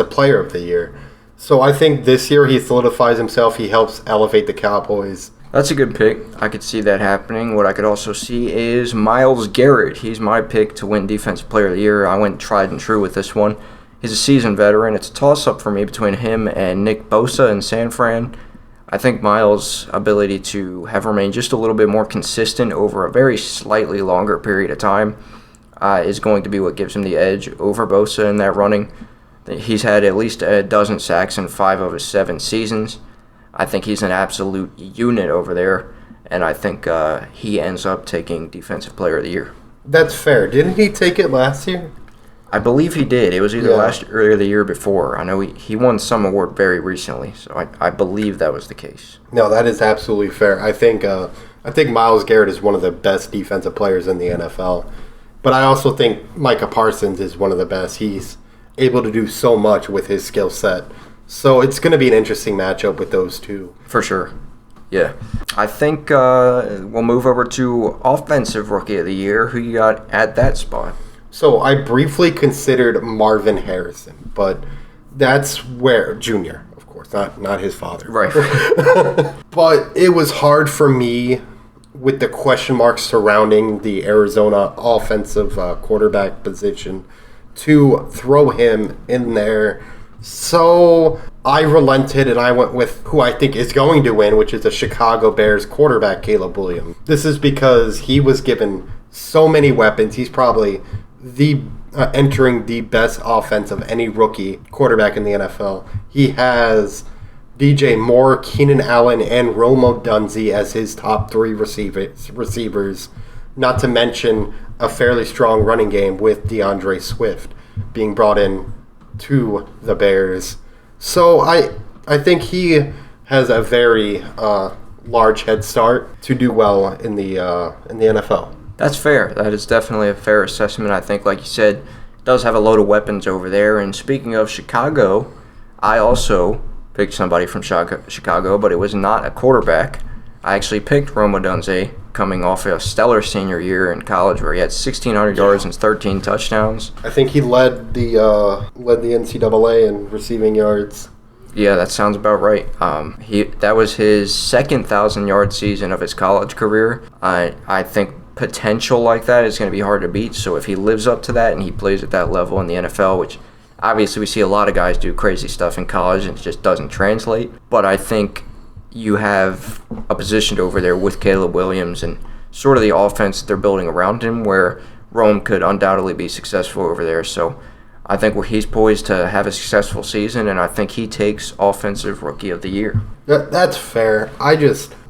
Player of the Year. So I think this year he solidifies himself. He helps elevate the Cowboys. That's a good pick. I could see that happening. What I could also see is Myles Garrett. He's my pick to win Defensive Player of the Year. I went tried and true with this one. He's a seasoned veteran. It's a toss-up for me between him and Nick Bosa in San Fran. I think Myles' ability to have remained just a little bit more consistent over a very slightly longer period of time is going to be what gives him the edge over Bosa in that running. He's had at least a dozen sacks in 5 of his 7 seasons. I think he's an absolute unit over there, and I think he ends up taking Defensive Player of the Year. That's fair. Didn't he take it last year? I believe he did. It was either last year or the year before. I know he won some award very recently, so I believe that was the case. No, that is absolutely fair. I think Myles Garrett is one of the best defensive players in the NFL, but I also think Micah Parsons is one of the best. He's able to do so much with his skill set. So it's going to be an interesting matchup with those two. For sure. Yeah. I think we'll move over to Offensive Rookie of the Year. Who you got at that spot? So I briefly considered Marvin Harrison, but that's where Junior, of course, not his father. Right. But it was hard for me with the question marks surrounding the Arizona offensive quarterback position to throw him in there. So I relented and I went with who I think is going to win, which is the Chicago Bears quarterback, Caleb Williams. This is because he was given so many weapons. He's probably entering the best offense of any rookie quarterback in the NFL. He has DJ Moore, Keenan Allen, and Odunze as his top 3 receivers, not to mention a fairly strong running game with DeAndre Swift being brought in to the Bears. So I think he has a very large head start to do well in the NFL. That's fair. That is definitely a fair assessment. I think, like you said, does have a load of weapons over there. And speaking of Chicago, I also picked somebody from Chicago, but it was not a quarterback. I actually picked Odunze coming off a stellar senior year in college where he had 1,600 yards and 13 touchdowns. I think he led the NCAA in receiving yards. Yeah, that sounds about right. That was his second 1,000-yard season of his college career. I think potential like that is going to be hard to beat. So if he lives up to that and he plays at that level in the NFL, which obviously we see a lot of guys do crazy stuff in college and it just doesn't translate. But I think you have a position over there with Caleb Williams and sort of the offense that they're building around him where Rome could undoubtedly be successful over there. So I think he's poised to have a successful season, and I think he takes Offensive Rookie of the Year. That's fair.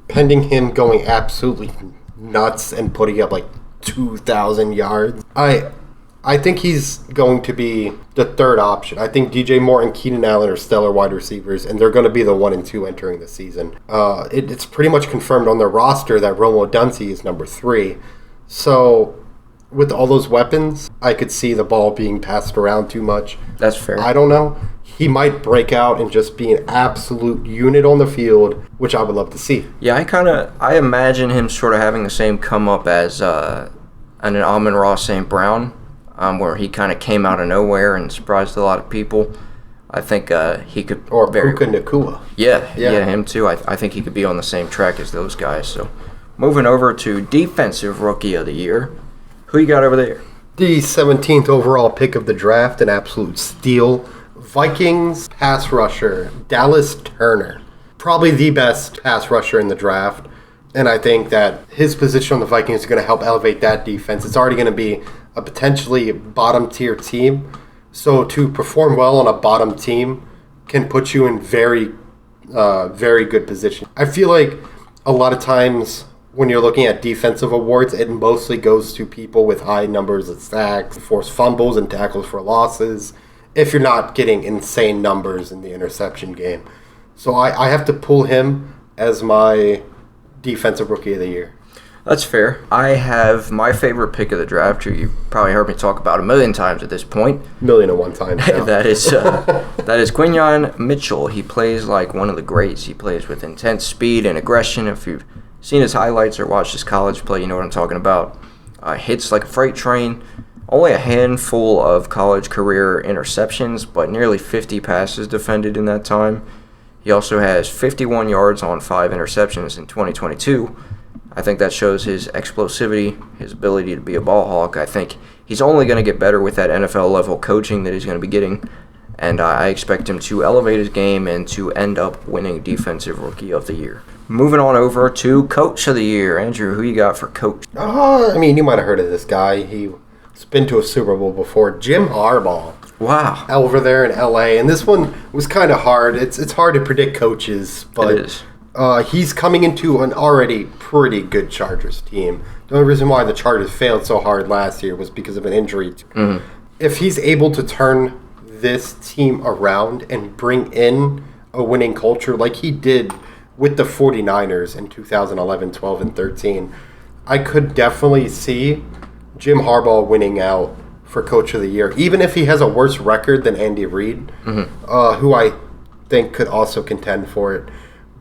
Pending him going absolutely nuts and putting up like 2,000 yards, I think he's going to be the third option. I think DJ Moore and Keenan Allen are stellar wide receivers, and they're going to be the 1 and 2 entering the season. It's pretty much confirmed on their roster that Odunze is number 3. So with all those weapons, I could see the ball being passed around too much. That's fair. I don't know. He might break out and just be an absolute unit on the field, which I would love to see. Yeah, I imagine him sort of having the same come up as an Amon-Ra St. Brown, where he kind of came out of nowhere and surprised a lot of people. I think he could... Or Puka Nacua. Yeah, him too. I think he could be on the same track as those guys. guys. So, moving over to Defensive Rookie of the Year. Who you got over there? So I briefly considered Marvin Harrison, but that's where Junior, of course, not his father. Who you got at that spot? The 17th overall pick of the draft, an absolute steal. Vikings pass rusher, Dallas Turner. Probably the best pass rusher in the draft. And I think that his position on the Vikings is going to help elevate that defense. It's already going to be a potentially bottom-tier team. So to perform well on a bottom team can put you in very good position. I feel like a lot of times when you're looking at defensive awards, it mostly goes to people with high numbers of sacks, forced fumbles, and tackles for losses, if you're not getting insane numbers in the interception game. So I have to pull him as my defensive rookie of the year. That's fair. I have my favorite pick of the draft, who you've probably heard me talk about a million times at this point. 1,000,001 times now. that is Quinyon Mitchell. He plays like one of the greats. He plays with intense speed and aggression. If you've seen his highlights or watched his college play, you know what I'm talking about. Hits like a freight train. Only a handful of college career interceptions, but nearly 50 passes defended in that time. He also has 51 yards on 5 interceptions in 2022. I think that shows his explosivity, his ability to be a ball hawk. I think he's only going to get better with that NFL level coaching that he's going to be getting, and I expect him to elevate his game and to end up winning Defensive Rookie of the Year. Moving on over to Coach of the Year. Andrew, who you got for Coach? I mean, you might have heard of this guy. He's been to a Super Bowl before. Jim Harbaugh. Wow. Over there in L.A. And this one was kind of hard. It's hard to predict coaches, but It is. He's coming into an already pretty good Chargers team. The only reason why the Chargers failed so hard last year was because of an injury. Mm-hmm. If he's able to turn this team around and bring in a winning culture like he did with the 49ers in 2011, 12, and 13, I could definitely see Jim Harbaugh winning out for Coach of the Year, even if he has a worse record than Andy Reid, who I think could also contend for it.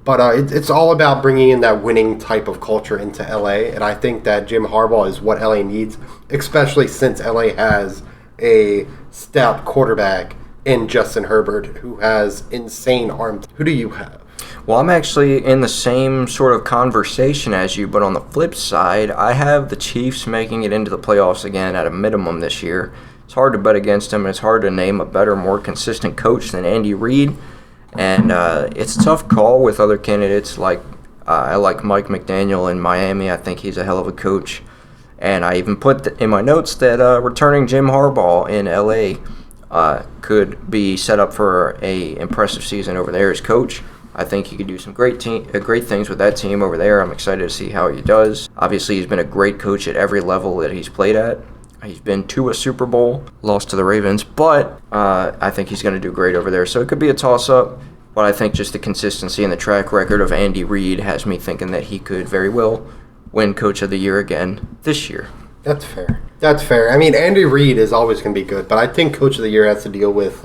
But it's all about bringing in that winning type of culture into LA, and I think that Jim Harbaugh is what LA needs, especially since LA has a stout quarterback in Justin Herbert, who has insane arm. Who do you have? Well, I'm actually in the same sort of conversation as you, but on the flip side, I have the Chiefs making it into the playoffs again at a minimum this year. It's hard to bet against them. It's hard to name a better, more consistent coach than Andy Reid. And it's a tough call with other candidates. Like I like Mike McDaniel in Miami. I think he's a hell of a coach. And I even put in my notes that returning Jim Harbaugh in L.A. Could be set up for a impressive season over there as coach. I think he could do some great things with that team over there. I'm excited to see how he does. Obviously, he's been a great coach at every level that he's played at. He's been to a Super Bowl, lost to the Ravens, but I think he's going to do great over there. So it could be a toss-up, but I think just the consistency and the track record of Andy Reid has me thinking that he could very well win Coach of the Year again this year. That's fair. That's fair. I mean, Andy Reid is always going to be good, but I think Coach of the Year has to deal with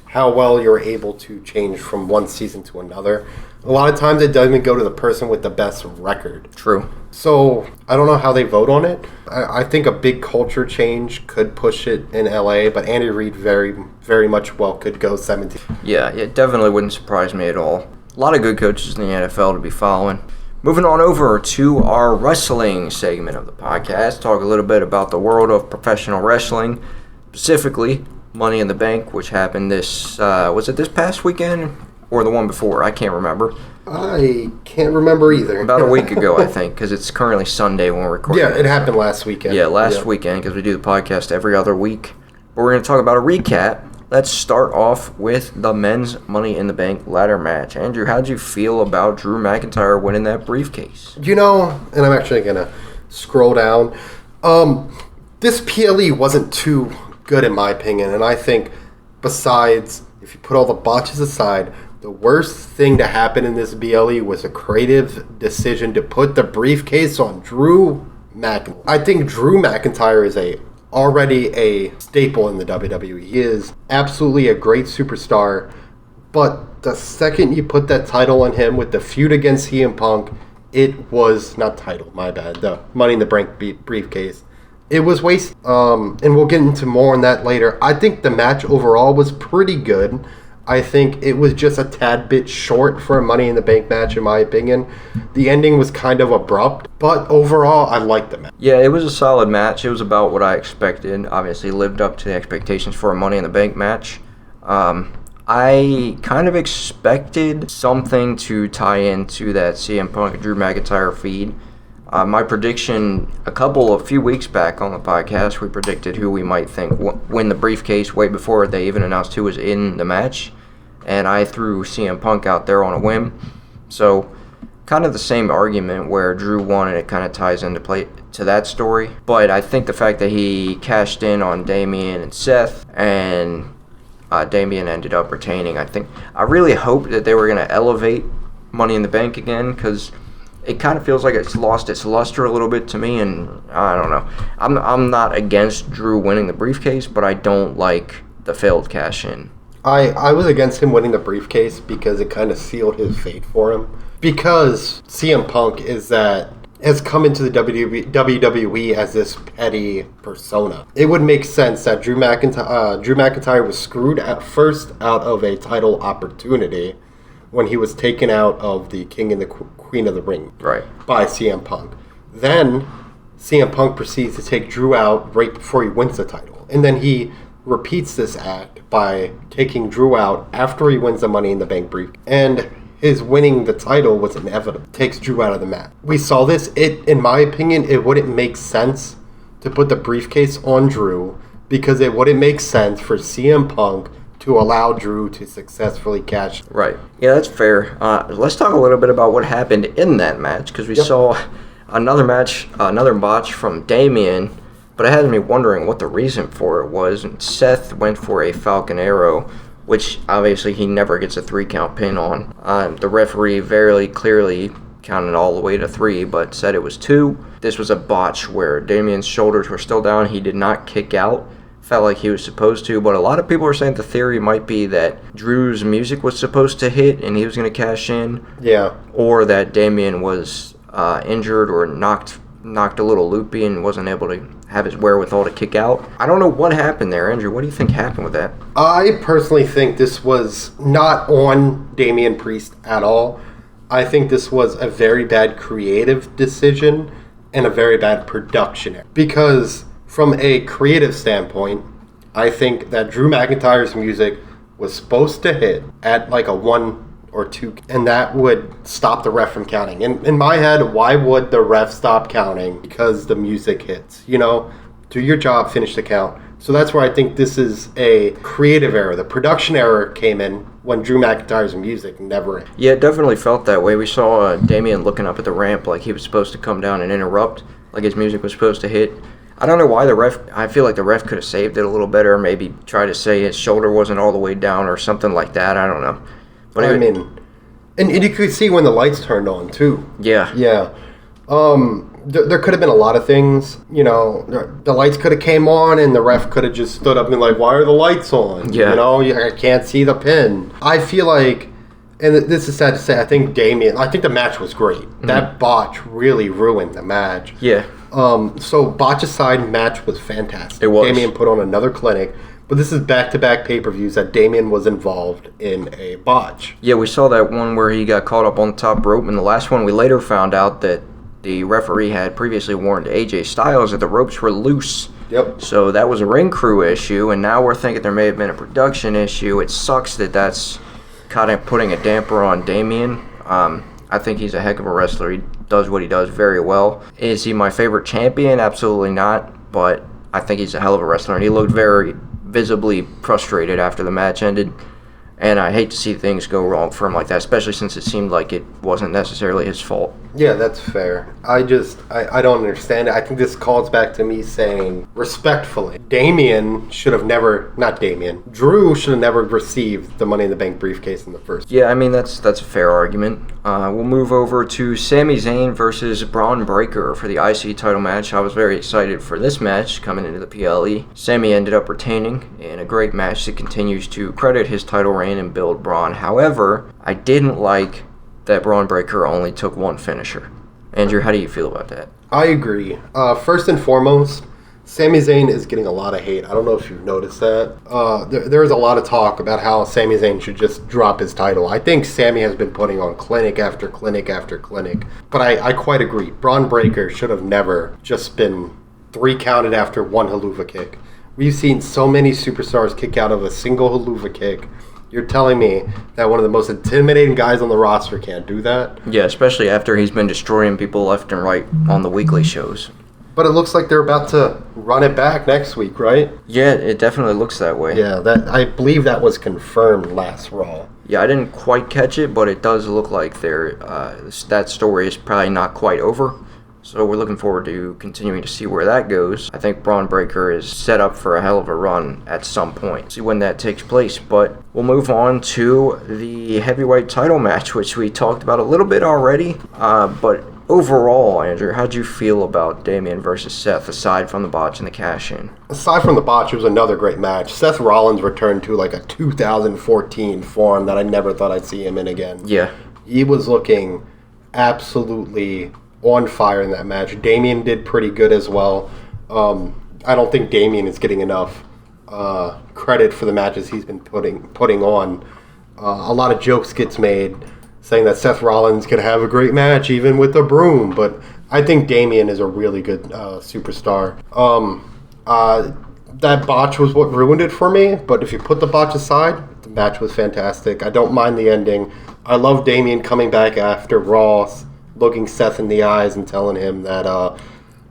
how well you're able to change from one season to another. A lot of times it doesn't go to the person with the best record. True. So I don't know how they vote on it. I think a big culture change could push it in LA, but Andy Reid very, very much well could go 17. Yeah, it definitely wouldn't surprise me at all. A lot of good coaches in the NFL to be following. Moving on over to our wrestling segment of the podcast, talk a little bit about the world of professional wrestling, specifically Money in the Bank, which happened was it this past weekend or the one before? I can't remember. I can't remember either. About a week ago, I think, because it's currently Sunday when we're recording. Yeah, it happened last weekend. Yeah, last weekend, because we do the podcast every other week. But we're going to talk about a recap. Let's start off with the men's Money in the Bank ladder match. Andrew, how did you feel about Drew McIntyre winning that briefcase? And I'm actually going to scroll down. This PLE wasn't too good in my opinion, and I think besides, if you put all the botches aside, the worst thing to happen in this BLE was a creative decision to put the briefcase on Drew McIntyre. I think Drew McIntyre is already a staple in the WWE. He is absolutely a great superstar, but the second you put that title on him with the feud against CM Punk, it was not title, my bad, the Money in the Bank briefcase. It was wasted, and we'll get into more on that later. I think the match overall was pretty good. I think it was just a tad bit short for a Money in the Bank match, in my opinion. The ending was kind of abrupt, but overall, I liked the match. Yeah, it was a solid match. It was about what I expected. Obviously, lived up to the expectations for a Money in the Bank match. I kind of expected something to tie into that CM Punk Drew McIntyre feud. My prediction a few weeks back on the podcast, we predicted who we might think win the briefcase way before they even announced who was in the match. And I threw CM Punk out there on a whim. So kind of the same argument where Drew won and it kind of ties into play to that story. But I think the fact that he cashed in on Damian and Seth and Damian ended up retaining, I really hoped that they were going to elevate Money in the Bank again, because it kind of feels like it's lost its luster a little bit to me, and I don't know. I'm not against Drew winning the briefcase, but I don't like the failed cash in. I was against him winning the briefcase because it kind of sealed his fate for him. Because CM Punk has come into the WWE as this petty persona. It would make sense that Drew McIntyre was screwed at first out of a title opportunity when he was taken out of the King and the Queen of the Ring by CM Punk. Then CM Punk proceeds to take Drew out right before he wins the title. And then he repeats this act by taking Drew out after he wins the Money in the Bank brief. And his winning the title was inevitable. Takes Drew out of the match. We saw this. In my opinion, it wouldn't make sense to put the briefcase on Drew, because it wouldn't make sense for CM Punk to allow Drew to successfully cash. Right. Yeah, that's fair. Let's talk a little bit about what happened in that match, because we saw another botch from Damian, but it had me wondering what the reason for it was. And Seth went for a Falcon Arrow, which obviously he never gets a 3-count pin on. The referee very clearly counted all the way to 3, but said it was 2. This was a botch where Damian's shoulders were still down. He did not kick out. Felt like he was supposed to, but a lot of people are saying the theory might be that Drew's music was supposed to hit and he was going to cash in. Yeah. Or that Damian was injured or knocked a little loopy and wasn't able to have his wherewithal to kick out. I don't know what happened there, Andrew. What do you think happened with that? I personally think this was not on Damian Priest at all. I think this was a very bad creative decision and a very bad production error. Because from a creative standpoint, I think that Drew McIntyre's music was supposed to hit at like a 1 or 2, and that would stop the ref from counting. In my head, why would the ref stop counting? Because the music hits. Do your job, finish the count. So that's where I think this is a creative error. The production error came in when Drew McIntyre's music never hit. Yeah, it definitely felt that way. We saw Damian looking up at the ramp like he was supposed to come down and interrupt, like his music was supposed to hit. I don't know why I feel like the ref could have saved it a little better, maybe try to say his shoulder wasn't all the way down or something like that. I don't know. But and you could see when the lights turned on, too. Yeah. Yeah. There could have been a lot of things. The lights could have came on and the ref could have just stood up and like, why are the lights on? Yeah. I can't see the pin. I feel like, and this is sad to say, I think the match was great. Mm-hmm. That botch really ruined the match. Yeah. So botch aside, match was fantastic. It was. Damian put on another clinic, but this is back-to-back pay-per-views that Damian was involved in a botch. Yeah, we saw that one where he got caught up on the top rope, and the last one we later found out that the referee had previously warned AJ Styles that the ropes were loose. Yep. So that was a ring crew issue, and now we're thinking there may have been a production issue. It sucks that that's kind of putting a damper on Damian. I think he's a heck of a wrestler. He does what he does very well. Is he my favorite champion? Absolutely not, but I think he's a hell of a wrestler, and he looked very visibly frustrated after the match ended. And I hate to see things go wrong for him like that, especially since it seemed like it wasn't necessarily his fault. Yeah, that's fair. I don't understand it. I think this calls back to me saying, respectfully, Drew should have never received the Money in the Bank briefcase in the first. Yeah, I mean, that's a fair argument. We'll move over to Sami Zayn versus Braun Breaker for the IC title match. I was very excited for this match coming into the PLE. Sami ended up retaining in a great match that continues to credit his title reign and build Braun. However, I didn't like that Braun Breaker only took one finisher. Andrew, how do you feel about that? I agree. First and foremost, Sami Zayn is getting a lot of hate. I don't know if you've noticed that. There is a lot of talk about how Sami Zayn should just drop his title. I think Sami has been putting on clinic after clinic after clinic. But I quite agree. Braun Breaker should have never just been 3 counted after 1 haluva kick. We've seen so many superstars kick out of a single haluva kick. You're telling me that one of the most intimidating guys on the roster can't do that? Yeah, especially after he's been destroying people left and right on the weekly shows. But it looks like they're about to run it back next week, right? Yeah, it definitely looks that way. Yeah, I believe that was confirmed last Raw. Yeah, I didn't quite catch it, but it does look like that story is probably not quite over. So we're looking forward to continuing to see where that goes. I think Braun Breaker is set up for a hell of a run at some point. See when that takes place. But we'll move on to the heavyweight title match, which we talked about a little bit already. But overall, Andrew, how'd you feel about Damian versus Seth, aside from the botch and the cash-in? Aside from the botch, it was another great match. Seth Rollins returned to like a 2014 form that I never thought I'd see him in again. Yeah. He was looking absolutely on fire in that match. Damian did pretty good as well. I don't think Damian is getting enough credit for the matches he's been putting on. A lot of jokes gets made saying that Seth Rollins could have a great match even with a broom, but I think Damian is a really good superstar. That botch was what ruined it for me, but if you put the botch aside, the match was fantastic. I don't mind the ending. I love Damian coming back after Raw, looking Seth in the eyes and telling him that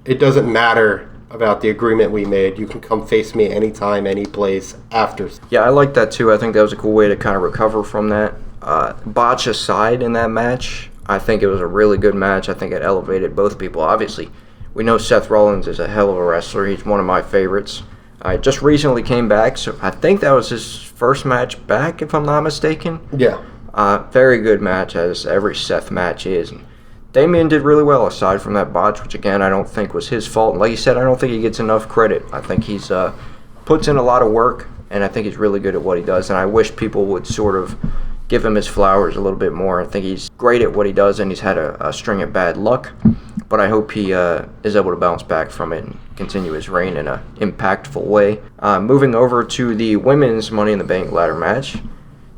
it doesn't matter about the agreement we made. You can come face me anytime, any place after. Yeah, I like that too. I think that was a cool way to kind of recover from that. Botch aside in that match, I think it was a really good match. I think it elevated both people. Obviously, we know Seth Rollins is a hell of a wrestler. He's one of my favorites. I just recently came back, so I think that was his first match back, if I'm not mistaken. Yeah. Very good match, as every Seth match is. And Damian did really well aside from that botch, which again I don't think was his fault. And like you said, I don't think he gets enough credit. I think he's puts in a lot of work, and I think he's really good at what he does. And I wish people would sort of give him his flowers a little bit more. I think he's great at what he does, and he's had a string of bad luck. But I hope he is able to bounce back from it and continue his reign in an impactful way. Moving over to the women's Money in the Bank ladder match,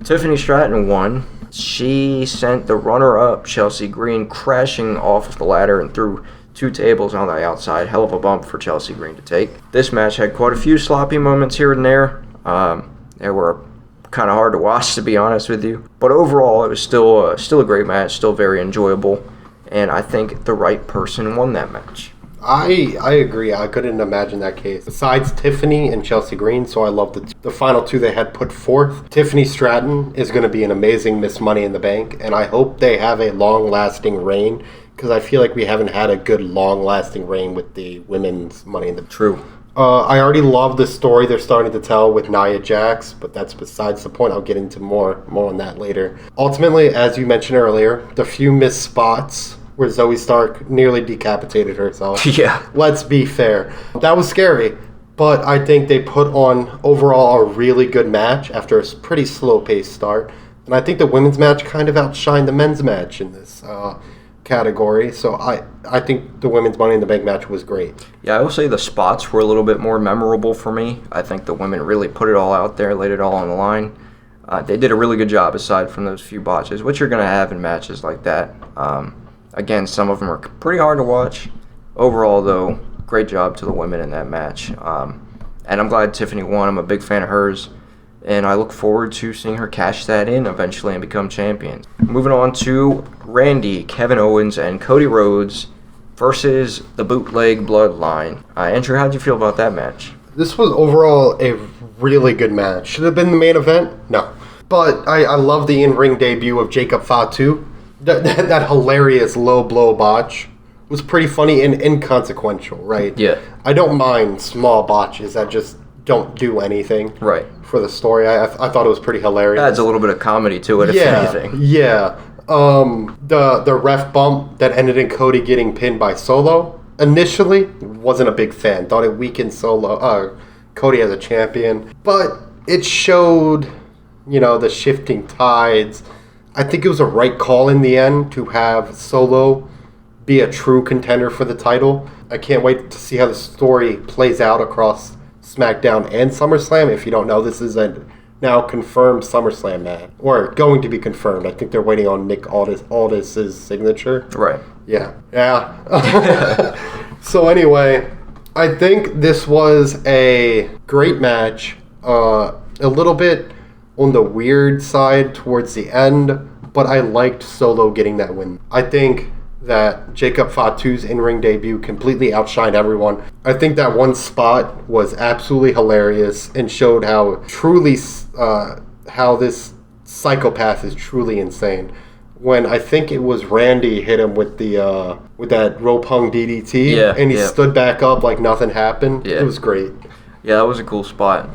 Tiffany Stratton won. She sent the runner-up, Chelsea Green, crashing off the ladder and through 2 tables on the outside. Hell of a bump for Chelsea Green to take. This match had quite a few sloppy moments here and there. They were kind of hard to watch, to be honest with you. But overall, it was still a great match, still very enjoyable. And I think the right person won that match. I agree. I couldn't imagine that case. Besides Tiffany and Chelsea Green, so I love the final 2 they had put forth. Tiffany Stratton is going to be an amazing Miss Money in the Bank, and I hope they have a long-lasting reign, because I feel like we haven't had a good long-lasting reign with the women's Money in the Bank. True. I already love the story they're starting to tell with Nia Jax, but that's besides the point. I'll get into more on that later. Ultimately, as you mentioned earlier, the few missed spots where Zoe Stark nearly decapitated herself. Yeah. Let's be fair. That was scary, but I think they put on overall a really good match after a pretty slow-paced start. And I think the women's match kind of outshined the men's match in this category. So I think the women's Money in the Bank match was great. Yeah, I will say the spots were a little bit more memorable for me. I think the women really put it all out there, laid it all on the line. They did a really good job aside from those few botches, which you're going to have in matches like that. Again, some of them are pretty hard to watch. Overall, though, great job to the women in that match. And I'm glad Tiffany won. I'm a big fan of hers. And I look forward to seeing her cash that in eventually and become champions. Moving on to Randy, Kevin Owens, and Cody Rhodes versus the Bootleg Bloodline. Andrew, how'd you feel about that match? This was overall a really good match. Should it have been the main event? No. But I love the in-ring debut of Jacob Fatu. That hilarious low blow botch was pretty funny and inconsequential, right? Yeah. I don't mind small botches that just don't do anything for the story. I thought it was pretty hilarious. Adds a little bit of comedy to it, if anything. Yeah. The ref bump that ended in Cody getting pinned by Solo, initially wasn't a big fan. Thought it weakened Cody as a champion. But it showed, the shifting tides. I think it was a right call in the end to have Solo be a true contender for the title. I can't wait to see how the story plays out across SmackDown and SummerSlam. If you don't know, this is a now confirmed SummerSlam match, or going to be confirmed. I think they're waiting on Nick Aldis's signature. Right. Yeah. So anyway, I think this was a great match. A little bit on the weird side towards the end, but I liked Solo getting that win. I think that Jacob Fatu's in-ring debut completely outshined everyone. I think that one spot was absolutely hilarious and showed how truly how this psychopath is truly insane. When I think it was Randy hit him with the with that rope hung DDT, and he stood back up like nothing happened. It was great. Yeah, that was a cool spot.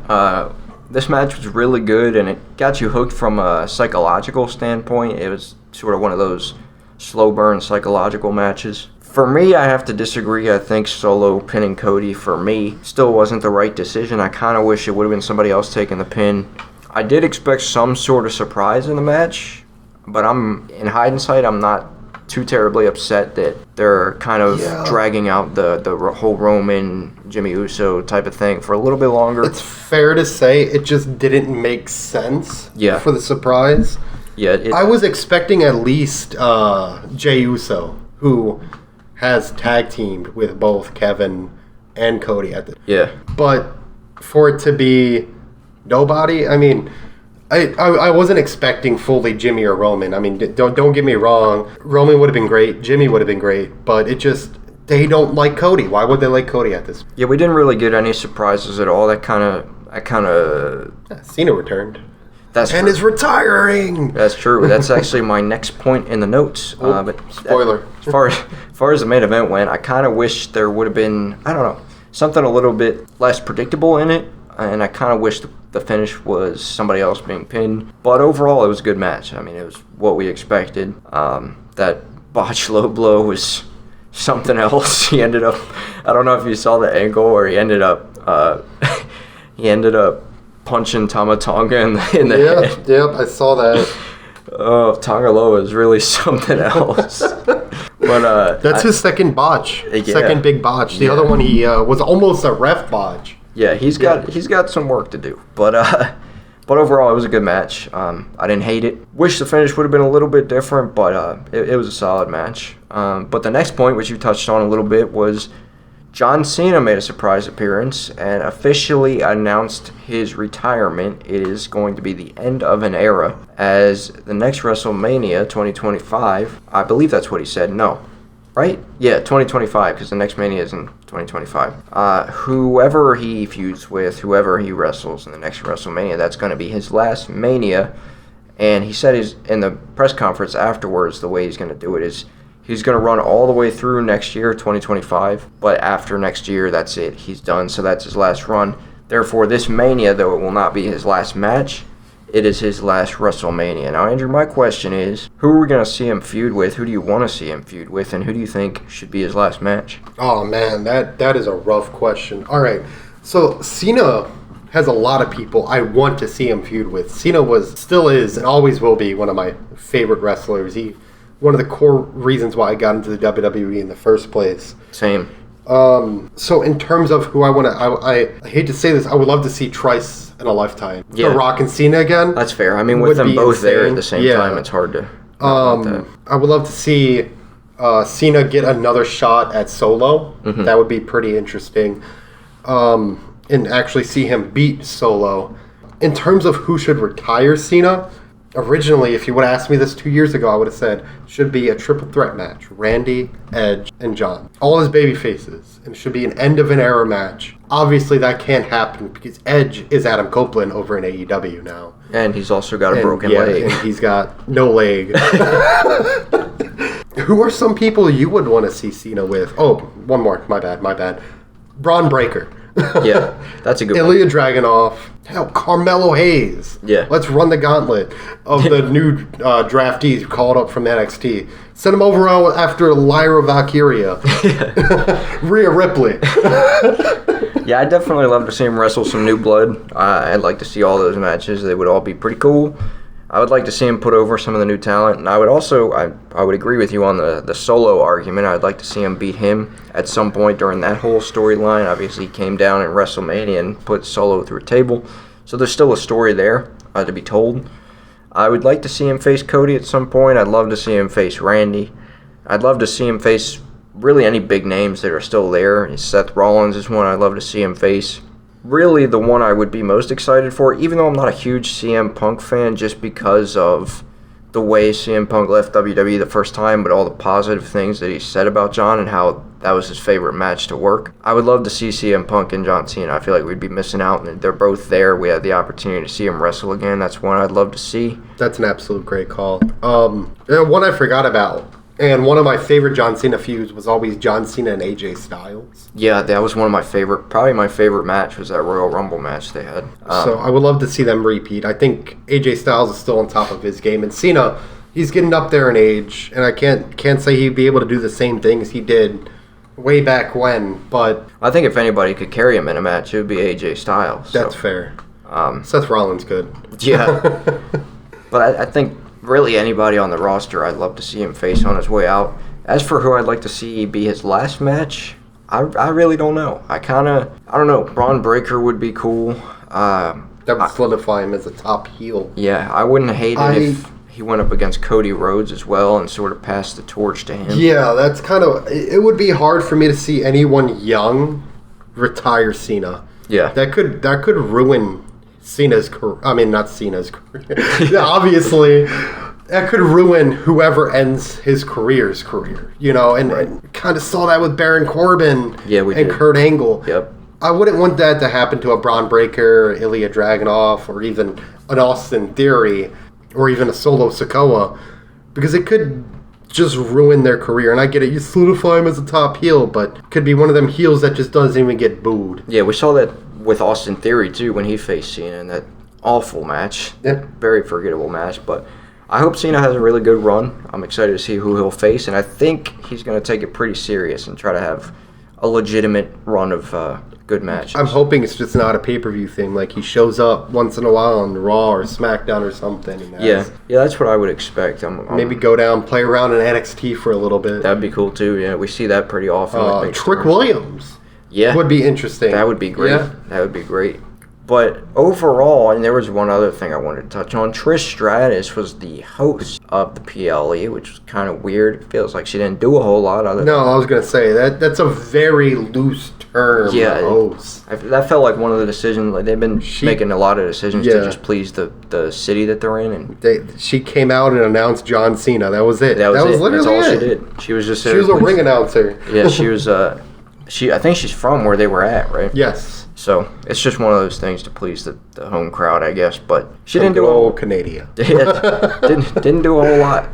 This match was really good, and it got you hooked from a psychological standpoint. It was sort of one of those slow burn psychological matches. For me, I have to disagree. I think Solo pinning Cody, for me, still wasn't the right decision. I kind of wish it would have been somebody else taking the pin. I did expect some sort of surprise in the match, but in hindsight, I'm not too terribly upset that they're kind of dragging out the whole Roman, Jimmy Uso type of thing for a little bit longer. It's fair to say it just didn't make sense for the surprise. Yeah, I was expecting at least Jey Uso, who has tag teamed with both Kevin and Cody at the But for it to be nobody, I mean, I wasn't expecting fully Jimmy or Roman. I mean, don't get me wrong. Roman would have been great. Jimmy would have been great. But it just, they don't like Cody. Why would they like Cody at this? Yeah, we didn't really get any surprises at all. That kind of. Cena returned. And is retiring. That's true. That's actually my next point in the notes. But spoiler. As far as the main event went, I kind of wish there would have been, I don't know, something a little bit less predictable in it. And I kind of wish the finish was somebody else being pinned. But overall, it was a good match. I mean, it was what we expected. That botch low blow was something else. He ended up, I don't know if you saw the angle, or he ended up punching Tama Tonga in the head. Yep, I saw that. Oh, Tonga Loa is really something else. But that's his second botch. Second big botch. The other one, he was almost a ref botch. Yeah, he's got some work to do. But overall, it was a good match. I didn't hate it. Wish the finish would have been a little bit different, but it was a solid match. But the next point, which you touched on a little bit, was John Cena made a surprise appearance and officially announced his retirement. It is going to be the end of an era, as the next WrestleMania 2025, I believe that's what he said. No, right? Yeah, 2025, because the next Mania is in 2025. Whoever he feuds with, whoever he wrestles in the next WrestleMania, that's going to be his last Mania. And he said in the press conference afterwards, the way he's going to do it is he's going to run all the way through next year, 2025, but after next year, that's it. He's done, so that's his last run. Therefore, this Mania, though it will not be his last match, it is his last WrestleMania. Now, Andrew, my question is, who are we going to see him feud with? Who do you want to see him feud with, and who do you think should be his last match? Oh, man, that is a rough question. All right, so Cena has a lot of people I want to see him feud with. Cena still is, and always will be one of my favorite wrestlers. One of the core reasons why I got into the WWE in the first place. Same. So in terms of who I want to, I hate to say this, I would love to see Trice in a lifetime. Yeah. The Rock and Cena again. That's fair. I mean, with them both insane. There at the same time, it's hard to. I would love to see Cena get another shot at Solo. Mm-hmm. That would be pretty interesting. And actually see him beat Solo. In terms of who should retire Cena, originally, if you would have asked me this 2 years ago, I would have said, should be a triple threat match. Randy, Edge, and John. All his baby faces. And it should be an end of an era match. Obviously, that can't happen because Edge is Adam Copeland over in AEW now. And he's also got a broken leg. And he's got no leg. Who are some people you would want to see Cena with? Oh, one more. My bad. Braun Breaker. Yeah, that's a good one. Ilya Dragunov. Hell, Carmelo Hayes. Yeah. Let's run the gauntlet of the new draftees called up from NXT. Send them over after Lyra Valkyria. Rhea Ripley. Yeah, I'd definitely love to see him wrestle some new blood. I'd like to see all those matches. They would all be pretty cool. I would like to see him put over some of the new talent, and I would also, I would agree with you on the Solo argument. I'd like to see him beat him at some point during that whole storyline. Obviously, he came down in WrestleMania and put Solo through a table, so there's still a story there to be told. I would like to see him face Cody at some point. I'd love to see him face Randy. I'd love to see him face really any big names that are still there. Seth Rollins is one I'd love to see him face. Really, the one I would be most excited for, even though I'm not a huge CM Punk fan just because of the way CM Punk left WWE the first time, but all the positive things that he said about John and how that was his favorite match to work. I would love to see CM Punk and John Cena. I feel like we'd be missing out, and they're both there. We had the opportunity to see him wrestle again. That's one I'd love to see. That's an absolute great call. One I forgot about, and one of my favorite John Cena feuds was always John Cena and AJ Styles. Yeah, that was one of my favorite, probably my favorite match was that Royal Rumble match they had. So I would love to see them repeat. I think AJ Styles is still on top of his game, and Cena, he's getting up there in age, and I can't say he'd be able to do the same things he did way back when, but I think if anybody could carry him in a match, it would be AJ Styles. That's fair. Seth Rollins could. Yeah. But I think really anybody on the roster, I'd love to see him face on his way out. As for who I'd like to see be his last match, I really don't know. I don't know. Braun Breaker would be cool. That would solidify him as a top heel. Yeah, I wouldn't hate it if he went up against Cody Rhodes as well and sort of passed the torch to him. Yeah, that's kind of... It would be hard for me to see anyone young retire Cena. Yeah. That could ruin Cena's career. I mean, not Cena's career. Yeah, obviously, that could ruin whoever ends his career's career. You know, and kind of saw that with Baron Corbin and Kurt Angle. Yep. I wouldn't want that to happen to a Braun Breaker, Ilya Dragunov, or even an Austin Theory, or even a Solo Sikoa, because it could just ruin their career. And I get it, you solidify him as a top heel, but could be one of them heels that just doesn't even get booed. Yeah, we saw that with Austin Theory, too, when he faced Cena in that awful match. Yeah. Very forgettable match, but I hope Cena has a really good run. I'm excited to see who he'll face, and I think he's going to take it pretty serious and try to have a legitimate run of good matches. I'm hoping it's just not a pay-per-view thing, like he shows up once in a while on Raw or SmackDown or something. And yeah, that's what I would expect. Maybe go down, play around in NXT for a little bit. That'd be cool too. Yeah, we see that pretty often. Trick Williams. Yeah, would be interesting. That would be great. Yeah. That would be great. But overall, and there was one other thing I wanted to touch on. Trish Stratus was the host of the PLE, which was kind of weird. It feels like she didn't do a whole lot other. No, I was gonna say that's a very loose term. Yeah, host. That felt like one of the decisions. Like they've been making a lot of decisions to just please the city that they're in, and she came out and announced John Cena. That was it. That was literally That's all she did. She was just. She was a ring announcer. Yeah, she was. I think she's from where they were at, right? Yes. So it's just one of those things to please the home crowd, I guess. But she didn't do old Canada. didn't do a whole lot.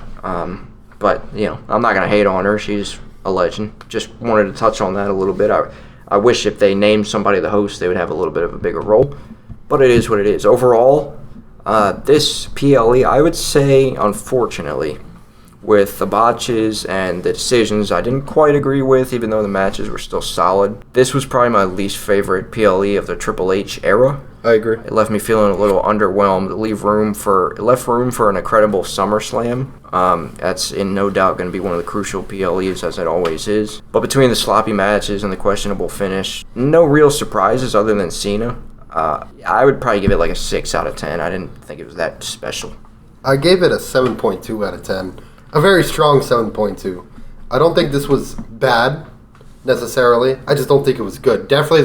But I'm not gonna hate on her. She's a legend. Just wanted to touch on that a little bit. I wish if they named somebody the host, they would have a little bit of a bigger role. But it is what it is. Overall, this PLE, I would say, unfortunately, with the botches and the decisions I didn't quite agree with, even though the matches were still solid. This was probably my least favorite PLE of the Triple H era. I agree. It left me feeling a little underwhelmed. It left room for an incredible SummerSlam. That's in no doubt going to be one of the crucial PLEs, as it always is. But between the sloppy matches and the questionable finish, no real surprises other than Cena. I would probably give it like a 6 out of 10. I didn't think it was that special. I gave it a 7.2 out of 10. A very strong 7.2. I don't think this was bad, necessarily. I just don't think it was good. Definitely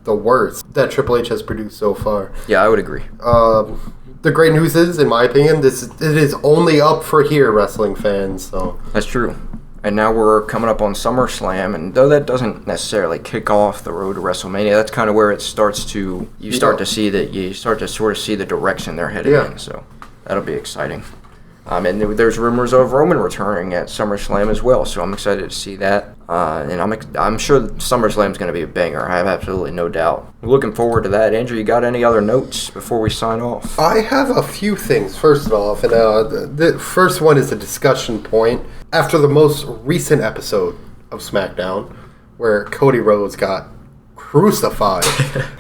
the worst that Triple H has produced so far. Yeah, I would agree. The great news is, in my opinion, it is only up for here, wrestling fans. So that's true. And now we're coming up on SummerSlam, and though that doesn't necessarily kick off the road to WrestleMania, that's kind of where it starts to you start to sort of see the direction they're headed in. So that'll be exciting. And there's rumors of Roman returning at SummerSlam as well, so I'm excited to see that. And I'm sure SummerSlam's going to be a banger. I have absolutely no doubt. Looking forward to that. Andrew, you got any other notes before we sign off? I have a few things, first off. And the first one is a discussion point. After the most recent episode of SmackDown, where Cody Rhodes got crucified.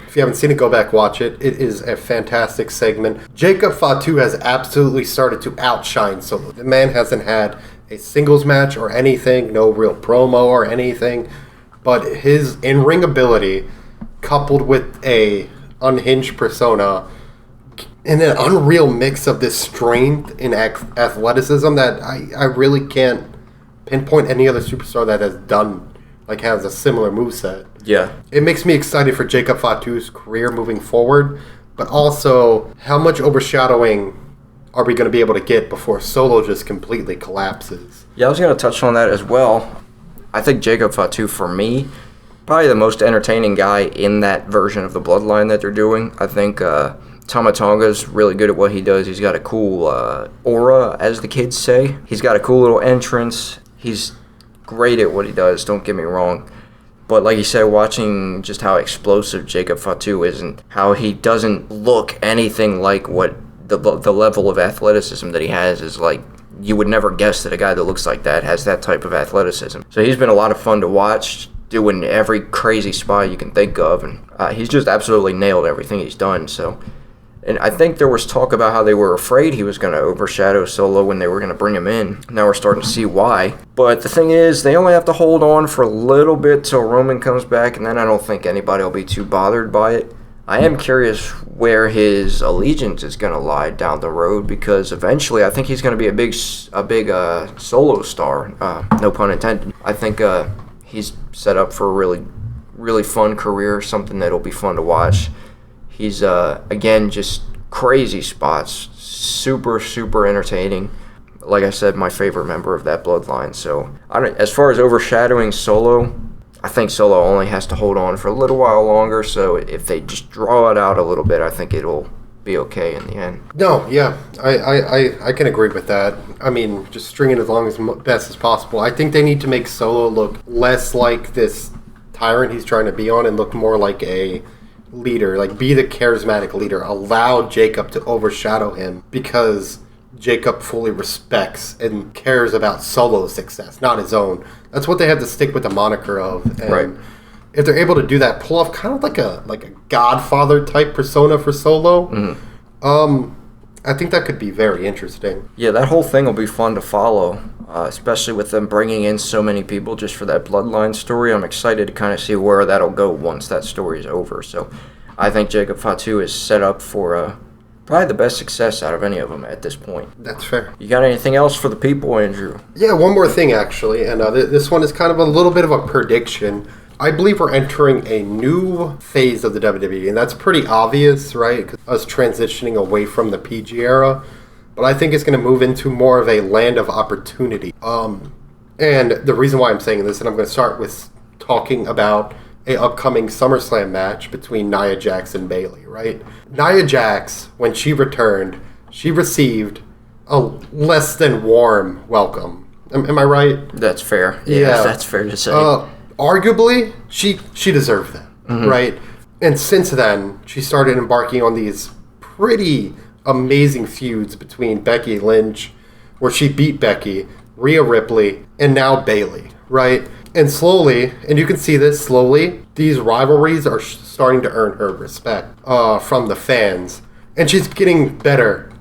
If you haven't seen it, go back, watch it. It is a fantastic segment. Jacob Fatu has absolutely started to outshine Solo. The man hasn't had a singles match or anything, no real promo or anything, but his in-ring ability, coupled with a unhinged persona, and an unreal mix of this strength and athleticism that I really can't pinpoint any other superstar that has done, like has a similar moveset. Yeah. It makes me excited for Jacob Fatu's career moving forward, but also how much overshadowing are we going to be able to get before Solo just completely collapses? Yeah, I was going to touch on that as well. I think Jacob Fatu, for me, probably the most entertaining guy in that version of the bloodline that they're doing. I think Tama Tonga's really good at what he does. He's got a cool aura, as the kids say. He's got a cool little entrance. He's great at what he does, don't get me wrong. But like you said, watching just how explosive Jacob Fatu is and how he doesn't look anything like what the level of athleticism that he has is like, you would never guess that a guy that looks like that has that type of athleticism. So he's been a lot of fun to watch, doing every crazy spot you can think of, and he's just absolutely nailed everything he's done. So, and I think there was talk about how they were afraid he was going to overshadow Solo when they were going to bring him in. Now we're starting to see why. But the thing is, they only have to hold on for a little bit till Roman comes back, and then I don't think anybody will be too bothered by it. I am curious where his allegiance is going to lie down the road, because eventually I think he's going to be a big Solo star. No pun intended. I think he's set up for a really, really fun career, something that'll be fun to watch. He's, again, just crazy spots, super, super entertaining. Like I said, my favorite member of that bloodline. So as far as overshadowing Solo, I think Solo only has to hold on for a little while longer, so if they just draw it out a little bit, I think it'll be okay in the end. No, yeah, I can agree with that. I mean, just string it as long as best as possible. I think they need to make Solo look less like this tyrant he's trying to be on and look more like a leader, like be the charismatic leader. Allow Jacob to overshadow him, because Jacob fully respects and cares about Solo's success, not his own. That's what they have to stick with the moniker of. And right. If they're able to do that, pull off kind of like a Godfather type persona for Solo, I think that could be very interesting. Yeah, that whole thing will be fun to follow, especially with them bringing in so many people just for that bloodline story. I'm excited to kind of see where that'll go once that story is over. So I think Jacob Fatu is set up for probably the best success out of any of them at this point. That's fair. You got anything else for the people, Andrew? Yeah, one more thing, actually. And this one is kind of a little bit of a prediction. I believe we're entering a new phase of the WWE, and that's pretty obvious, right? 'Cause us transitioning away from the PG era. But I think it's going to move into more of a land of opportunity. And the reason why I'm saying this, and I'm going to start with talking about a upcoming SummerSlam match between Nia Jax and Bayley, right? Nia Jax, when she returned, she received a less than warm welcome. Am I right? That's fair. Yeah, that's fair to say. Arguably, she deserved that, right? And since then, she started embarking on these pretty amazing feuds between Becky Lynch, where she beat Becky, Rhea Ripley, and now Bayley, right? And slowly, and you can see this slowly, these rivalries are starting to earn her respect from the fans. And she's getting better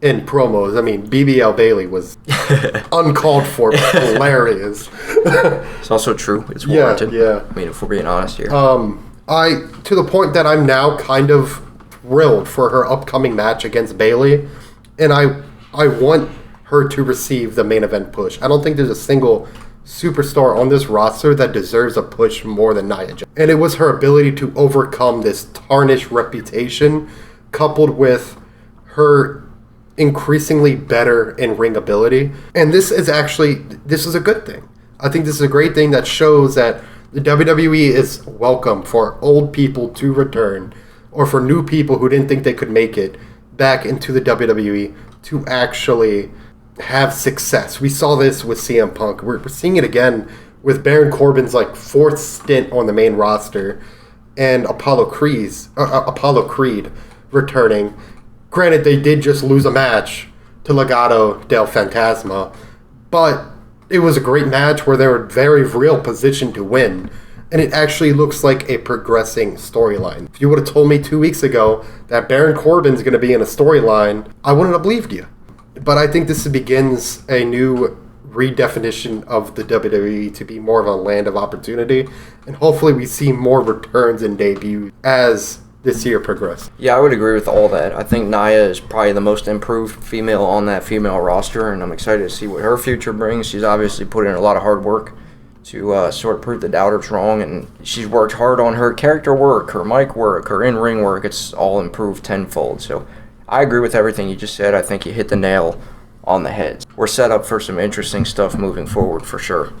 in promos. I mean, BBL Bayley was uncalled for, but hilarious. It's also true. It's warranted. Yeah. I mean, if we're being honest here. To the point that I'm now kind of thrilled for her upcoming match against Bayley. And I want her to receive the main event push. I don't think there's a single superstar on this roster that deserves a push more than Nia Jax. And it was her ability to overcome this tarnished reputation, coupled with her increasingly better in-ring ability. And this is a good thing. I think this is a great thing that shows that the WWE is welcome for old people to return, or for new people who didn't think they could make it back into the WWE to actually have success. We saw this with CM Punk. We're seeing it again with Baron Corbin's fourth stint on the main roster, and Apollo Creed returning. Granted, they did just lose a match to Legado del Fantasma, but it was a great match where they were very real position to win. and it actually looks like a progressing storyline. If you would have told me 2 weeks ago that Baron Corbin's going to be in a storyline, I wouldn't have believed you. But I think this begins a new redefinition of the WWE to be more of a land of opportunity, and hopefully we see more returns and debuts as this year progresses. Yeah, I would agree with all that. I think Nia is probably the most improved female on that female roster, and I'm excited to see what her future brings. She's obviously put in a lot of hard work to sort of prove the doubters wrong, and she's worked hard on her character work, her mic work, her in-ring work. It's all improved tenfold. So I agree with everything you just said. I think you hit the nail on the head. We're set up for some interesting stuff moving forward for sure.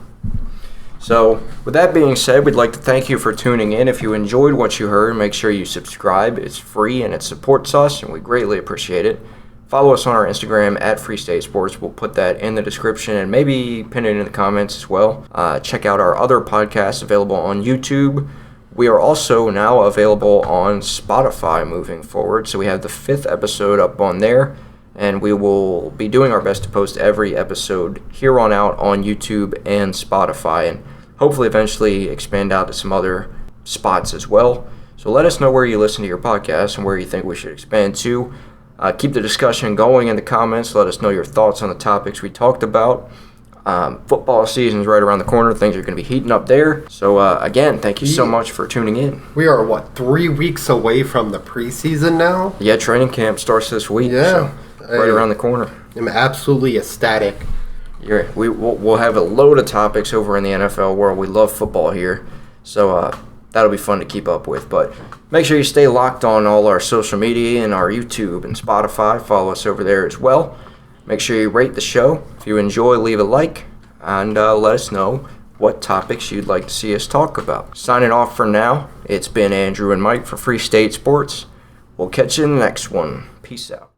So, with that being said, we'd like to thank you for tuning in. If you enjoyed what you heard, make sure you subscribe. It's free and it supports us, and we greatly appreciate it. Follow us on our Instagram at Free State Sports. We'll put that in the description and maybe pin it in the comments as well. Check out our other podcasts available on YouTube. We are also now available on Spotify moving forward. So we have the 5th episode up on there, and we will be doing our best to post every episode here on out on YouTube and Spotify, and hopefully eventually expand out to some other spots as well. So let us know where you listen to your podcast and where you think we should expand to. Keep the discussion going in the comments. Let us know your thoughts on the topics we talked about. Football season is right around the corner. Things are going to be heating up there. So, again, thank you so much for tuning in. We are, 3 weeks away from the preseason now? Yeah, training camp starts this week. Yeah. So right around the corner. I'm absolutely ecstatic. We'll have a load of topics over in the NFL world. We love football here. So, that'll be fun to keep up with. But make sure you stay locked on all our social media and our YouTube and Spotify. Follow us over there as well. Make sure you rate the show. If you enjoy, leave a like. And let us know what topics you'd like to see us talk about. Signing off for now, it's been Andrew and Mike for Free State Sports. We'll catch you in the next one. Peace out.